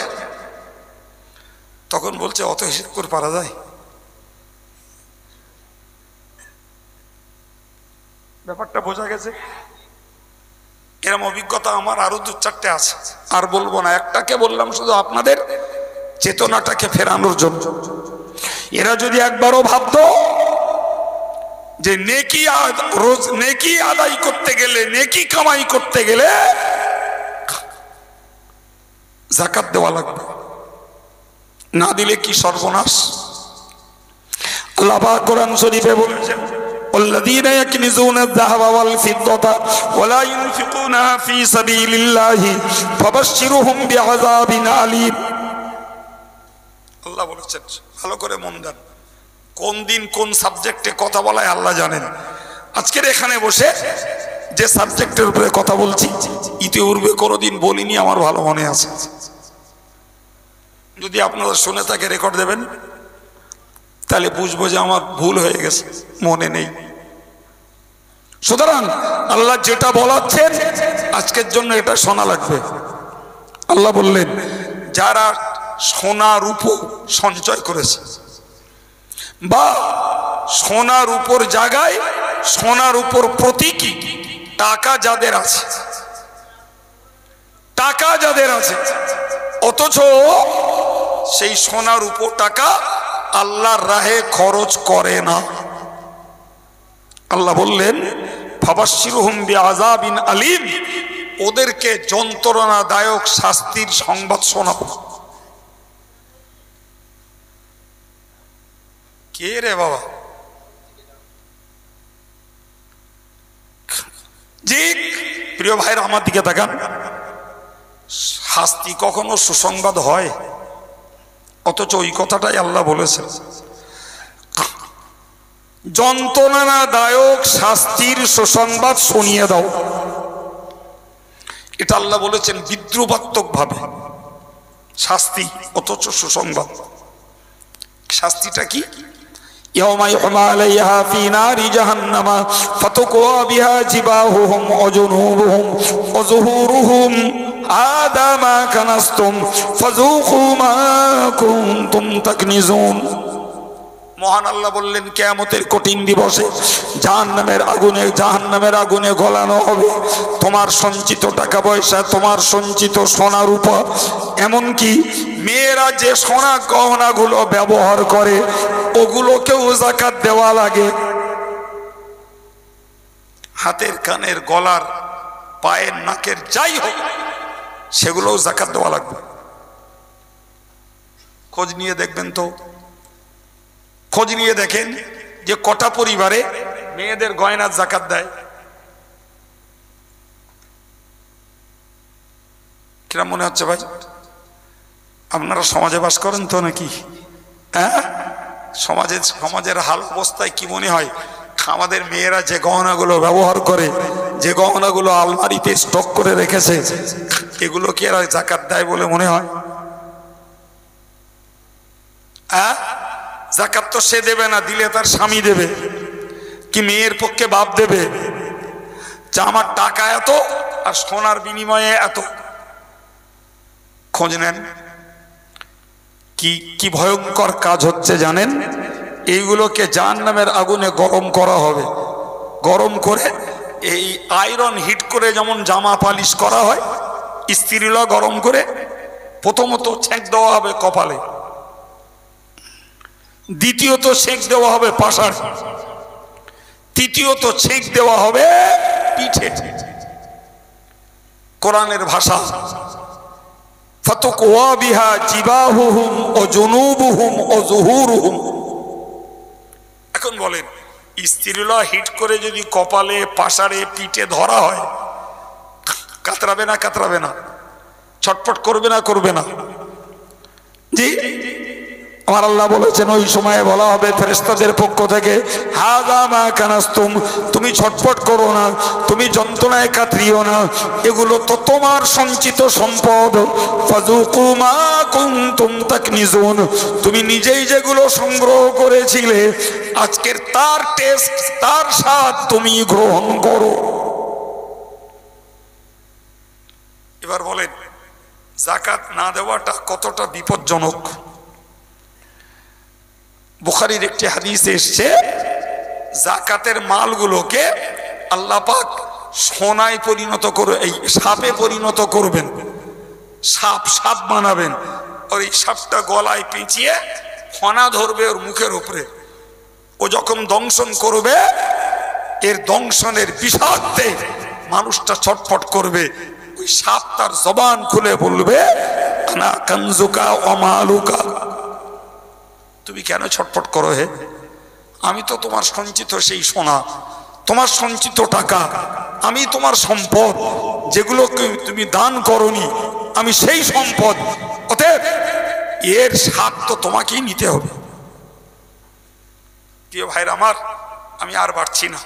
তখন বলছে অত হিসেব করে পারা যায়? ব্যাপারটা বোঝা গেছে? এরকম অভিজ্ঞতা আমার আরো 2-4টে আছে, আর বলবো না। একটাকে বললাম শুধু আপনাদের চেতনাটাকে ফেরানোর জন্য। এরা যদি একবারও ভাবতো যে নেকি আদায় করতে গেলে, নেকি কামাই করতে গেলে যাকাত দেওয়া লাগবে, না দিলে কি সর্বনাশ। আল্লাহ পাক কোরআন শরীফে বলেছেন والذين يكنزون الذهب والفضة ولا ينفقونها في سبيل الله فبشرهم بعذاب أليم। আল্লাহ বলেছেন, ভালো করে মন দেন, কোন দিন কোন সাবজেক্টে কথা বলায় আল্লাহ জানেন। আজকের এখানে বসে যে সাবজেক্টের উপরে কথা বলছি ইতিপূর্বে কোনোদিন বলিনি, আমার ভালো মনে আছে। যদি আপনারা শুনে থাকে রেকর্ড দেবেন, তাহলে বুঝবো যে আমার ভুল হয়ে গেছে, মনে নেই। সুতরাং আল্লাহ যেটা বলাচ্ছেন আজকের জন্য এটা শোনা লাগবে। আল্লাহ বললেন যারা সোনা রূপো সঞ্চয় করেছে, বা সোনার উপর জায়গায় সোনার উপর প্রতীকী টাকা যাদের আছে, টাকা যাদের আছে, অথচ সেই সোনার উপর টাকা আল্লাহর রাহে খরচ করে না, আল্লাহ বললেন ফাবাশশিরহুম বিআযাবিন আলীম, ওদেরকে যন্ত্রণাদায়ক শাস্তির সংবাদ শোনাবো। কে রে বাবা? জি প্রিয় ভাইরা আমার দিকে তাকান। শাস্তি কখনো সুসংবাদ হয়? অথচ ওই কথাটাই আল্লাহ বলেছেন, যন্ত্রণাদায়ক শাস্তির সুসংবাদ শুনিয়ে দাও। এটা আল্লাহ বলেছেন বিদ্রুপাত্মক ভাবে, শাস্তি অথচ সুসংবাদ। শাস্তিটা কি? ইয়াউমা ইউহমা আলাইহা ফি নারি জাহান্নামা ফাতুকওয়া বিহা জিবাহুহুম ওয়া জুনুবুহুম ওয়া যুহুরুহুম হাদা মা কানাসতুম ফাযুকু মা কুনতুম তাকনিজুন। মহান আল্লাহ বললেন, কিয়ামতের কঠিন দিবসে জাহান্নামের আগুনে গলানো হবে তোমার সঞ্চিত টাকা পয়সা, তোমার সঞ্চিত সোনা রূপা, এমনকি মেয়েরা যে সোনা গহনাগুলো ব্যবহার করে ওগুলোকেও যাকাত দেওয়া লাগে। হাতের, কানের, গলার, পায়ের, নাকের যাই হোক সেগুলোও যাকাত দেওয়া লাগবে। খোঁজ নিয়ে দেখবেন তো, খোঁজ নিয়ে দেখেন যে কটা পরিবারে মেয়েদের গয়নার যাকাত দেয়। কিরম মনে হচ্ছে ভাই? আপনারা সমাজে বাস করেন তো নাকি? হ্যাঁ, সমাজের হাল অবস্থায় কি মনে হয়? আমাদের মেয়েরা যে গহনাগুলো ব্যবহার করে, যে গহনাগুলো আলমারিতে স্টক করে রেখেছে, এগুলো কি এরা যাকাত দেয় বলে মনে হয়? হ্যাঁ, যাকাত তো সে দেবে না, দিলে তার স্বামী দেবে, কি মেয়ের পক্ষে বাপ দেবে? যা আমার টাকা এত আর সোনার বিনিময়ে এত। খোঁজ নেন কি ভয়ঙ্কর কাজ হচ্ছে জানেন? এইগুলোকে জাহান্নামের আগুনে গরম করা হবে। গরম করে এই আয়রন হিট করে যেমন জামা পালিশ করা হয়, ইস্ত্রিলা গরম করে প্রথমত ছেঁক দেওয়া হবে কপালে, দ্বিতীয়ত ছেঁক দেওয়া হবে পাশার, তৃতীয়ত ছেঁক দেওয়া হবে পিঠে। কোরআনের ভাষা, ফাতুকওয়া বিহা জিবাহুহুম ওয়া জুনুবুহুম ওয়া যুহুরুহুম। এখন বলেন, ইস্ত্রিলা হিট করে যদি কপালে, পাশারে, পিঠে ধরা হয়, কাতরাবে না? কাতরাবে না? ছটফট করবে না? করবে না? জি, আমার আল্লাহ বলেছেন ওই সময়ে বলা হবে ফেরেশতাদের পক্ষ থেকে, হাযা মা কানাসতুম, তুমি ছটফট করো না, তুমি যন্ত্রণায় কাতরিও না, এগুলো তো তোমার সঞ্চিত সম্পদ। ফাযুকু মা কুনতুম তাকনিজুন, তুমি নিজেই যেগুলো সংগ্রহ করেছিলে আজকের তার টেস্ট, তার স্বাদ তুমি গ্রহণ করো। এবার বলেন, যাকাত না দেওয়াটা কতটা বিপজ্জনক? বুখারীর একটি হাদিসে এসেছে, যাকাতের মালগুলোকে আল্লাহ পাক সোনায় পরিণত করে, এই সাপে পরিণত করবেন। সাপ বানাবেন, ওই সাপটা গলায় পেঁচিয়ে ফনা ধরবে ওর মুখের উপরে। ও যখন দংশন করবে, এর দংশনের বিষাক্তে মানুষটা ছটফট করবে। ওই সাপ তার জবান খুলে বলবে, আনা কানজুকা ওয়া মালুকা, তুমি কেন ছটফট করো হে? আমি তো তোমার সঞ্চিত সেই সোনা, তোমার সঞ্চিত টাকা, আমি তোমার সম্পদ, যেগুলোকে তুমি দান করনি, আমি সেই সম্পদ। অতএব এর স্বাদ তো তোমাকেই নিতে হবে। প্রিয় ভাইরা আমার, আমি আর বাড়ছি না,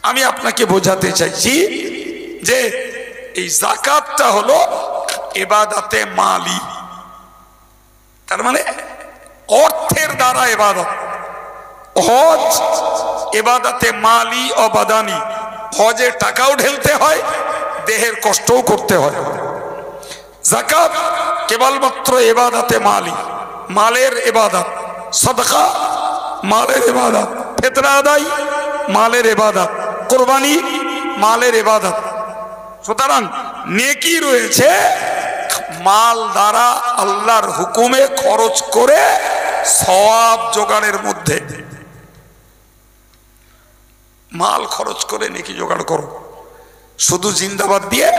আমি আপনাকে বোঝাতে চাইছি যে এই যাকাতটা হলো ইবাদতে মালি, তার মানে অর্থের দ্বারা ইবাদত। হজ ইবাদতে মালি ও বাদানি, হজে টাকাও ঢেলতে হয়, দেহের কষ্টও করতে হয়। যাকাত কেবলমাত্র ইবাদতে মালি, মালের ইবাদত। সাদকা মালের ইবাদত, ফিতরা আদায় মালের ইবাদত, কুরবানি মালের ইবাদত। সুতরাং নেকি রয়েছে মাল দ্বারা আল্লাহর হুকুমে খরচ করে সওয়াব জোগাড়ের মধ্যে। মাল খরচ করে নেকি জোগাড় করো, শুধু জিন্দাবাদ দিয়ে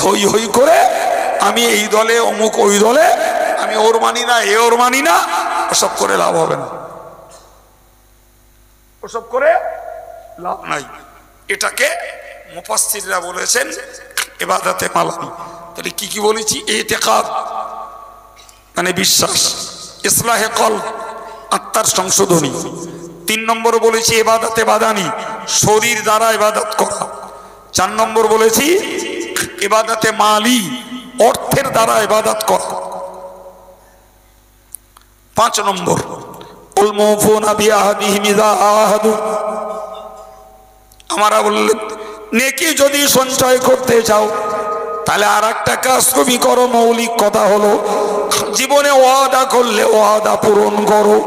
হই হই করে আমি এই দলে অমুক ওই দলে, আমি ওর মানি না এ ওর মানি না, ওসব করে লাভ হবে না, ওসব করে লাভ নাই। এটাকে মুফাসসিররা বলেছেন ইবাদতে মালানি। তাহলে কি কি বলেছি? ইতিকাদ মানে বিশ্বাস, ইসলাহে কলব আত্মার সংশোধনী। 3 নম্বর বলেছি ইবাদতে বাদানি, শরীর দ্বারা ইবাদত করা। 4 নম্বর বলেছি ইবাদতে মালি, অর্থের দ্বারা ইবাদত করা। 5 নম্বর উল মুফুনা বিআহদিহিম ইযা আহাদু, আমরা বললেন নেকি যদি সঞ্চয় করতে চাও তাহলে আর একটা কাজ তুমি করো। মৌলিক কথা হলো জীবনে ওয়াদা করলে ওয়াদা পূরণ করো।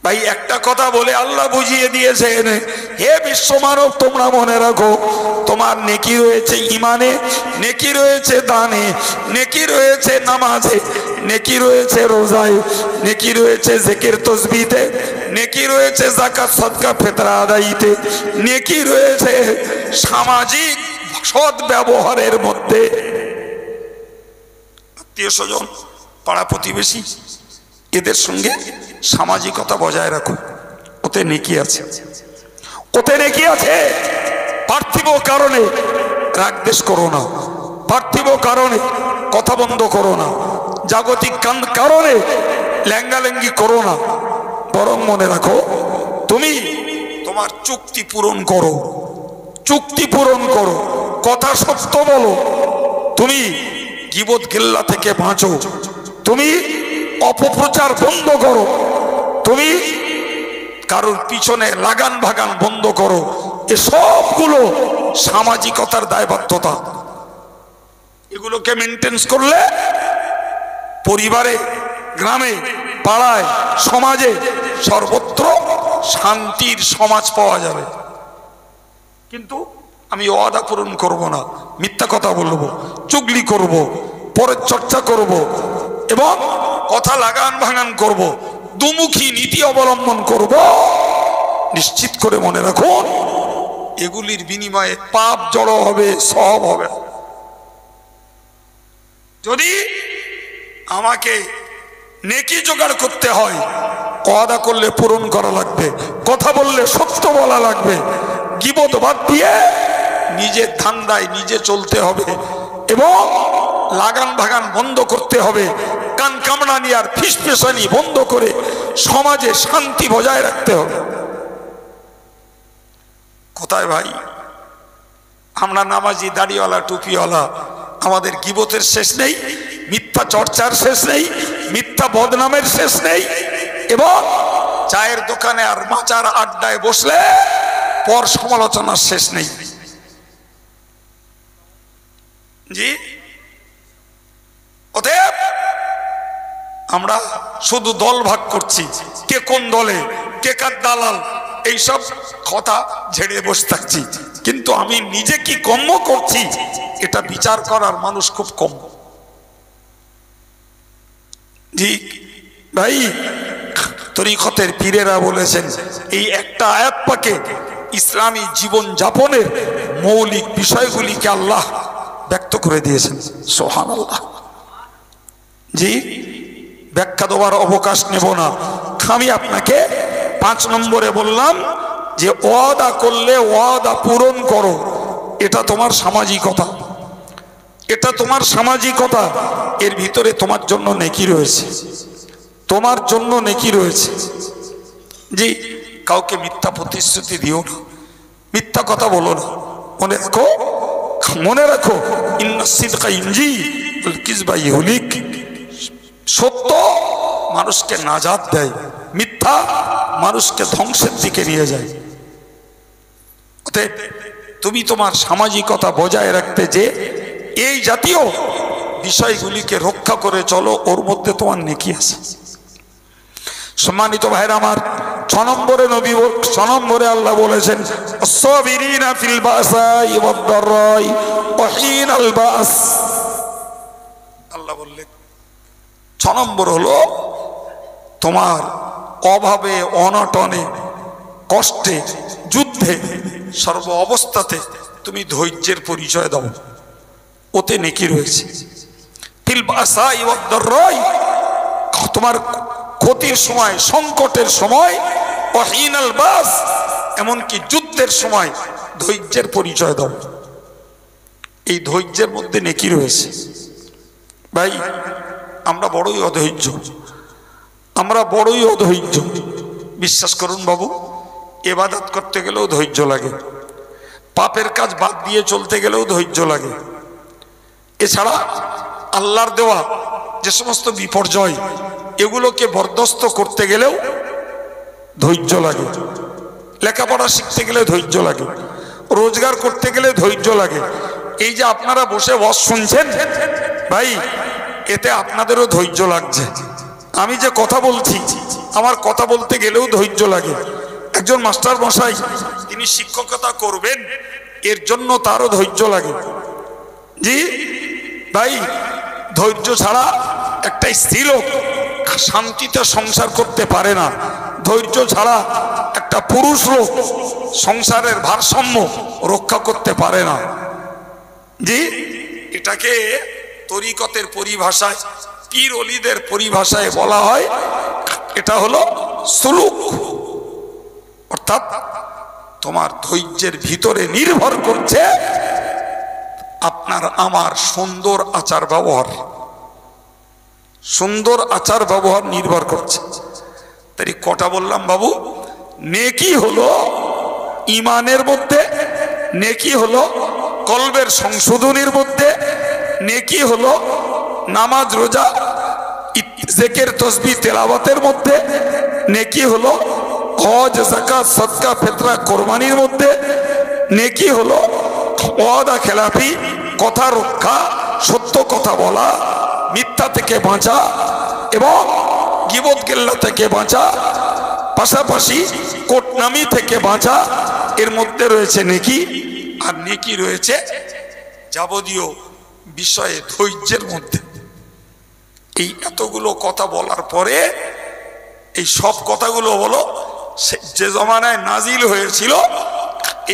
ভাই একটা কথা বলে আল্লাহ বুঝিয়ে দিয়েছেন, হে বিশ্ব মানব তোমরা মনে রাখো তোমার নেকি রয়েছে ইমানে, নেকি রয়েছে দানে, নেকি রয়েছে নামাজে, নেকি রয়েছে রোজায়, নেকি রয়েছে জিকির তাসবিহতে, নেকি রয়েছে যাকাত সদকা ফিতরা আদায়ীতে, নেকি রয়েছে সামাজিক সৎ ব্যবহারের মধ্যে। আত্মীয় স্বজন, পাড়া প্রতিবেশী এদের সঙ্গে সামাজিকতা বজায় রাখুন, ওতে নেকি আছে, ওতে নেকি আছে। পার্থিব কারণে রাগদ্বেষ করো না, পার্থিব কারণে কথা বন্ধ করো না, জাগতিক কারণে ল্যাঙ্গাল্যাঙ্গি করো না, বরং মনে রাখো তুমি তোমার চুক্তি পূরণ করো, চুক্তি পূরণ করো, কথা সত্য বলো, তুমি গীবত গিল্লা থেকে বাঁচো, তুমি অপপ্রচার বন্ধ করো, তুমি কারোর পিছনে লাগান ভাগান বন্ধ করো। এ সবগুলো সামাজিকতার দায়বদ্ধতা। এগুলোকে মেনটেন করলে পরিবারে, গ্রামে, পাড়ায়, সমাজে সর্বত্র শান্তির সমাজ পাওয়া যাবে। কিন্তু আমি ওয়াদা পূরণ করব না, মিথ্যা কথা বলবো, চুগলি করব, পরের চর্চা করব এবং কথা লাগান ভাঙান করব, দুমুখী নীতি অবলম্বন করব, নিশ্চিত করে মনে রাখুন এগুলির বিনিময়ে পাপ জড়ো হবে, সব হবে। যদি আমাকে নেকি জোগাড় করতে হয়, ওয়াদা করলে পূরণ করা লাগবে, কথা বললে সত্য বলা লাগবে, গীবত বাদ দিয়ে নিজের ধান্দায় নিজে চলতে হবে এবং লাগান ভাগান বন্ধ করতে হবে, কান কামড়ানি আর ফিসফিসানি বন্ধ করে সমাজে শান্তি বজায় রাখতে হবে। কোথায় ভাই আমরা নামাজি, দাড়িওয়ালা, টুপিওয়ালা, আমাদের গীবতের শেষ নেই, মিথ্যা চর্চার শেষ নেই, মিথ্যা বদনামের শেষ নেই, এবং চায়ের দোকানে আর মাচার আড্ডায় বসলে পর সমালোচনার শেষ নেই। জি, অতএব আমরা শুধু দল ভাগ করছি, কে কোন দলে, কে কার দালাল, এইসব কথা ঝেড়ে বসে থাকছি, কিন্তু আমি নিজে কি কর্ম করছি এটা বিচার করার মানুষ খুব কম। জি ভাই, তরিকতের পীরেরা বলেছেন এই একটা আয়াত পাকে ইসলামী জীবন যাপনের মৌলিক বিষয়গুলিকে আল্লাহ ব্যক্ত করে দিয়েছেন। সুবহানাল্লাহ। জি, ব্যাখ্যা দেওয়ার অবকাশ নেব না, আমি আপনাকে 5 নম্বরে বললাম যে ওয়াদা করলে ওয়াদা পূরণ করো, এটা তোমার সামাজিকতা, এটা তোমার সামাজিকতা। এর ভিতরে তোমার জন্য নেকি রয়েছে, তোমার জন্য নেকি রয়েছে। জি, কাউকে মিথ্যা প্রতিশ্রুতি দিও না, মিথ্যা কথা বলো না। মনে রাখো, মনে রাখো ইন্না সিদকা ইনজি ওয়াল কিযবা ইহলিক, সত্য মানুষকে নাজাত দেয়, মিথ্যা মানুষকে ধ্বংসের দিকে নিয়ে যায়। অতএব তুমি তোমার সামাজিকতা বজায় রাখতে যে এই জাতীয় বিষয়গুলিকে রক্ষা করে চলো, ওর মধ্যে তোমার নেকি আছে। সম্মানিত ভাইরা আমার, 6 নম্বরে নবী, 6 নম্বরে আল্লাহ বলেছেন আস-সাবিরিনা ফিল বাসাই ওয়াদ-দাররাই ওয়া হিনাল বাস। আল্লাহ বললেন 6 নম্বর হলো তোমার অভাবে, অনটনে, কষ্টে, যুদ্ধে, সর্ব অবস্থাতে তুমি ধৈর্যের পরিচয় দাও, ওতে নেকি রয়েছে। ফিল বাসাই ওয়াদ-দাররাই, তোমার ক্ষতির সময়, সংকটের সময়, ওয়া হিনাল বাস, এমনকি যুদ্ধের সময় ধৈর্যের পরিচয় দাও। এই ধৈর্যের মধ্যে নেকি রয়েছে। ভাই আমরা বড়ই অধৈর্য, আমরা বড়ই অধৈর্য। বিশ্বাস করুন বাবু, ইবাদত করতে গেলেও ধৈর্য লাগে, পাপের কাজ বাদ দিয়ে চলতে গেলেও ধৈর্য লাগে। এছাড়া আল্লাহর দেওয়া যে সমস্ত বিপর্যয়, এগুলোকে বরদাস্ত করতে গেলেও ধৈর্য লাগে। লেখাপড়া শিখতে গেলে ধৈর্য লাগে, রোজগার করতে গেলে ধৈর্য লাগে। এই যে আপনারা বসে ওয়াজ শুনছেন ভাই, এতে আপনাদেরও ধৈর্য লাগছে। আমি যে কথা বলছি, আমার কথা বলতে গেলেও ধৈর্য লাগে। একজন মাস্টার মশাই তিনি শিক্ষকতা করবেন, এর জন্য তারও ধৈর্য লাগে। জি ভাই, ধৈর্য ছাড়া একটা স্ত্রীলোক শান্তিতে সংসার করতে পারে না। ধৈর্য ছাড়া একটা পুরুষ লোক সংসারের ভারসাম্য রক্ষা করতে পারে না। জি, এটাকে তরিকতের পরিভাষায়, পীর ওলিদের পরিভাষায় বলা হয়, এটা হলো সুলুক। অর্থাৎ তোমার ধৈর্যের ভিতরে নির্ভর করছে আপনার আমার সুন্দর আচার ব্যবহার, সুন্দর আচার ব্যবহার নির্ভর করছে। তাই কটা বললাম বাবু, নেকি হলো ইমানের মধ্যে, নেকি হলো কলবের সংশোধনের মধ্যে, নেকি হলো নামাজ রোজা জিকির তাসবিহ তেলাওয়াতের মধ্যে, নেকি হলো হজ যাকাত সদকা ফিতরা কুরবানির মধ্যে, নেকি হলো ওয়াদা খেলাফি কথা রক্ষা, সত্য কথা বলা, মিথ্যা থেকে বাঁচা এবং গীবত গিল্লা থেকে বাঁচা, পাশাপাশি কোটনামি থেকে বাঁচা। এর মধ্যে রয়েছে নেকি। আর নেকি রয়েছে যাবতীয় বিষয়ে ধৈর্যের মধ্যে। এই এতগুলো কথা বলার পরে এই সব কথাগুলো হলো যে জমানায় নাজিল হয়েছিল,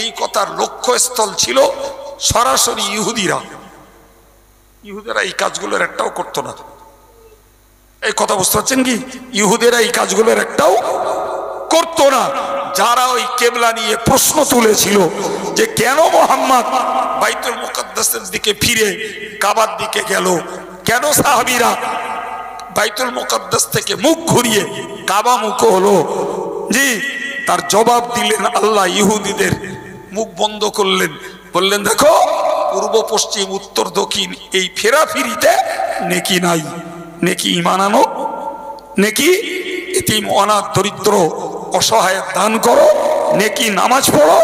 এই কথার লক্ষ্যস্থল ছিল সরাসরি ইহুদিরা। ইহুদিরা এই কাজগুলোর একটাও করতো না। এই কথা বুঝতে পারছেন কি? ইহুদিরা এই কাজগুলোর একটাও করতো না। যারা ওই কেবলা নিয়ে প্রশ্ন তুলেছিল যে কেন মুহাম্মদ বাইতুল মুকাদ্দাসের দিকে ফিরে কাবার দিকে গেল, কেন সাহাবীরা বাইতুল মুকাদ্দাস থেকে মুখ ঘুরিয়ে কাবা মুখ হলো, জি, তার জবাব দিলেন আল্লাহ। ইহুদিদের মুখ বন্ধ করলেন, বললেন দেখো পূর্ব পশ্চিম উত্তর দক্ষিণ এই ফেরাফিরিতে নেকি নাই। নেকি ঈমান আনো, নেকি এতিম অনাথ দরিদ্র অসহায় দান করো, নেকি নামাজ পড়ো,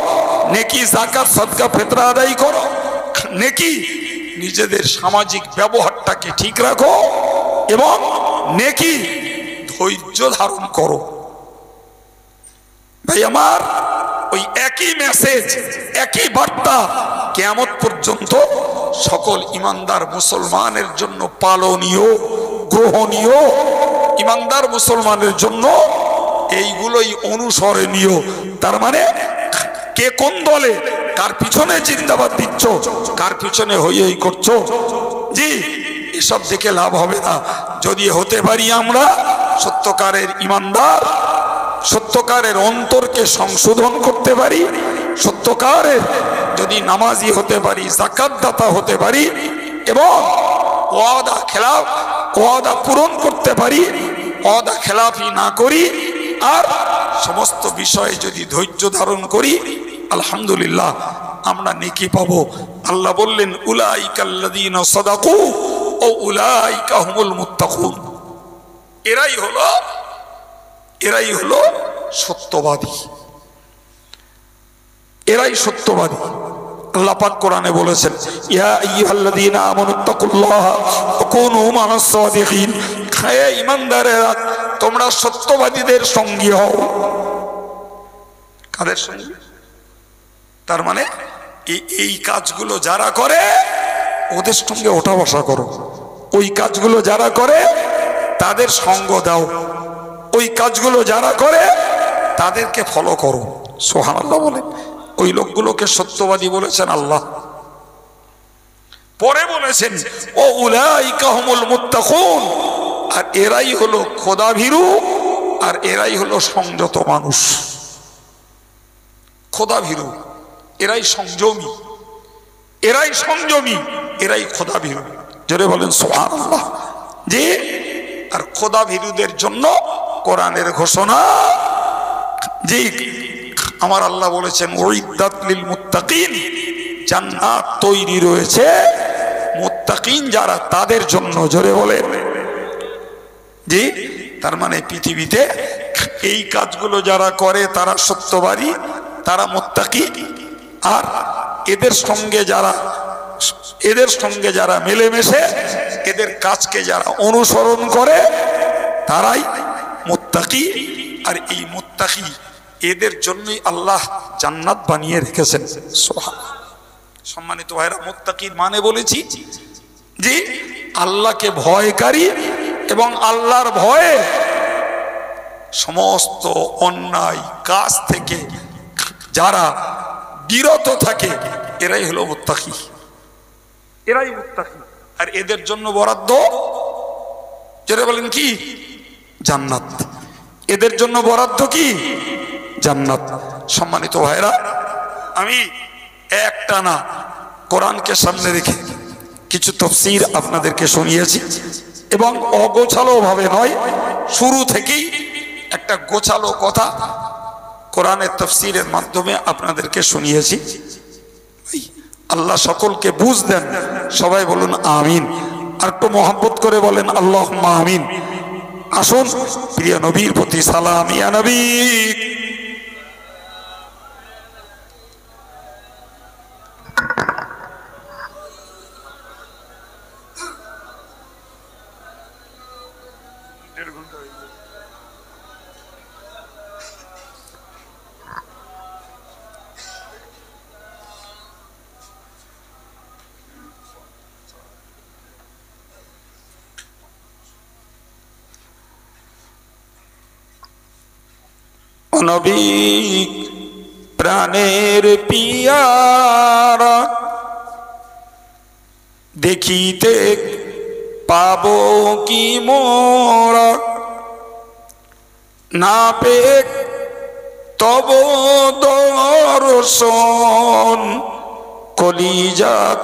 নেকি যাকাত সদকা ফিতরা আদায় করো, নেকি নিজেদের সামাজিক ব্যবহারটাকে ঠিক রাখো এবং নেকি ধৈর্য ধারণ করো। ভাই আমার, ওই একই মেসেজ, একই বার্তা কিয়ামত পর্যন্ত সকল ইমানদার মুসলমানের জন্য পালনীয়, গ্রহণীয়। ইমানদার মুসলমানের জন্য এইগুলোই অনুসরণীয়। তার মানে কে কোন দলে, কার পিছনে জিন্দাবাদ দিচ্ছ, কার পিছনে হই হই করছো, জি, এসব দেখে লাভ হবে না। যদি হতে পারি আমরা সত্যকারের ইমানদার, সত্যকারের অন্তরকে সংশোধন করতে পারি, সত্যকারের যদি নামাজি হতে পারি, যাকাত দাতা হতে পারি এবং ওয়াদা পূরণ করতে পারি, ওয়াদা খেলাফি না করি, আর সমস্ত বিষয়ে যদি ধৈর্য ধারণ করি, আলহামদুলিল্লাহ আমরা নেকি পাবো। আল্লাহ বললেন উলাইকাল্লাযীনা সাদাকু ও উলাইকা হুমুল মুত্তাকুন। এরাই হলো সত্যবাদী, এরাই সত্যবাদী। আল্লাহ পাক কোরআনে বলেছেন ইয়া আইয়ুহাল্লাযীনা আমানুত্তাকুল্লাহা ওয়া কুনু মা'আস সাদিকিন। হে ঈমানদারেরা, তোমরা সত্যবাদীদের সঙ্গী হও। কাদের সঙ্গী? তার মানে এই কাজগুলো যারা করে ওদের সঙ্গে ওঠা বসা করো, ওই কাজগুলো যারা করে তাদের সঙ্গ দাও, ওই কাজগুলো যারা করে তাদেরকে ফলো করো। সুবহানাল্লাহ বলে ওই লোকগুলোকে সত্যবাদী বলেছেন আল্লাহ। পরে বলেছেন ও উলাইকা হুমুল মুত্তাকুন, আর এরাই হলো খোদাভীরু, আর এরাই হলো সংযত মানুষ। খোদাভীরু, এরাই সংযমী, এরাই সংযমী, এরাই খোদা ভীরু। জোরে বলেন সুবহানাল্লাহ। যে আর খোদা ভীরুদের জন্য কোরআনের ঘোষণা যে আমার আল্লাহ বলেছেন উইদ্দাত লিল মুত্তাকিন, জান্নাত তৈরি রয়েছে মুত্তাকিন যারা তাদের জন্য। জোরে বলেন জি। তার মানে পৃথিবীতে এই কাজগুলো যারা করে তারা সত্যবাদী, তারা মুত্তাকি। আর এদের সঙ্গে যারা মিলেমিশে এদের কাজকে যারা অনুসরণ করে তারাই মুত্তাকি। আর এই মুত্তাকি এদের জন্যই আল্লাহ জান্নাত বানিয়ে রেখেছেন। সুবহানাল্লাহ। সম্মানিত ভাইরা, মুত্তাকির মানে বলেছি যে আল্লাহকে ভয়কারী এবং আল্লাহর ভয়ে সমস্ত অন্যায় কাজ থেকে যারা বিরত থাকে এরাই হলো মুত্তাকি, এরাই মুত্তাকি। আর এদের জন্য বরাদ্দ, যেটা বলেন কি, জান্নাত। এদের জন্য বরাদ্দ কি, জান্নাত। সম্মানিত ভাইরা, আমি একটা না কোরআনকে সামনে রেখে কিছু তাফসীর আপনাদেরকে শুনিয়েছি এবং অগোছালো ভাবে নয়, শুরু থেকেই একটা গোছালো কথা কোরআনের তাফসীরের মাধ্যমে আপনাদেরকে শুনিয়েছি। আল্লাহ সকলকে বুঝ দেন। সবাই বলুন আমিন। আর একটু মহব্বত করে বলেন আল্লাহুম্মা আমিন। আসুন প্রিয় নবীর প্রতি সালাম। ইয়া নবী, নবী প্রাণের পিয়ারা দেখিতে পাবো কি মোরা, না পে তব দর্শন কলিজাত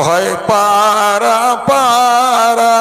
হয় পারা পারা।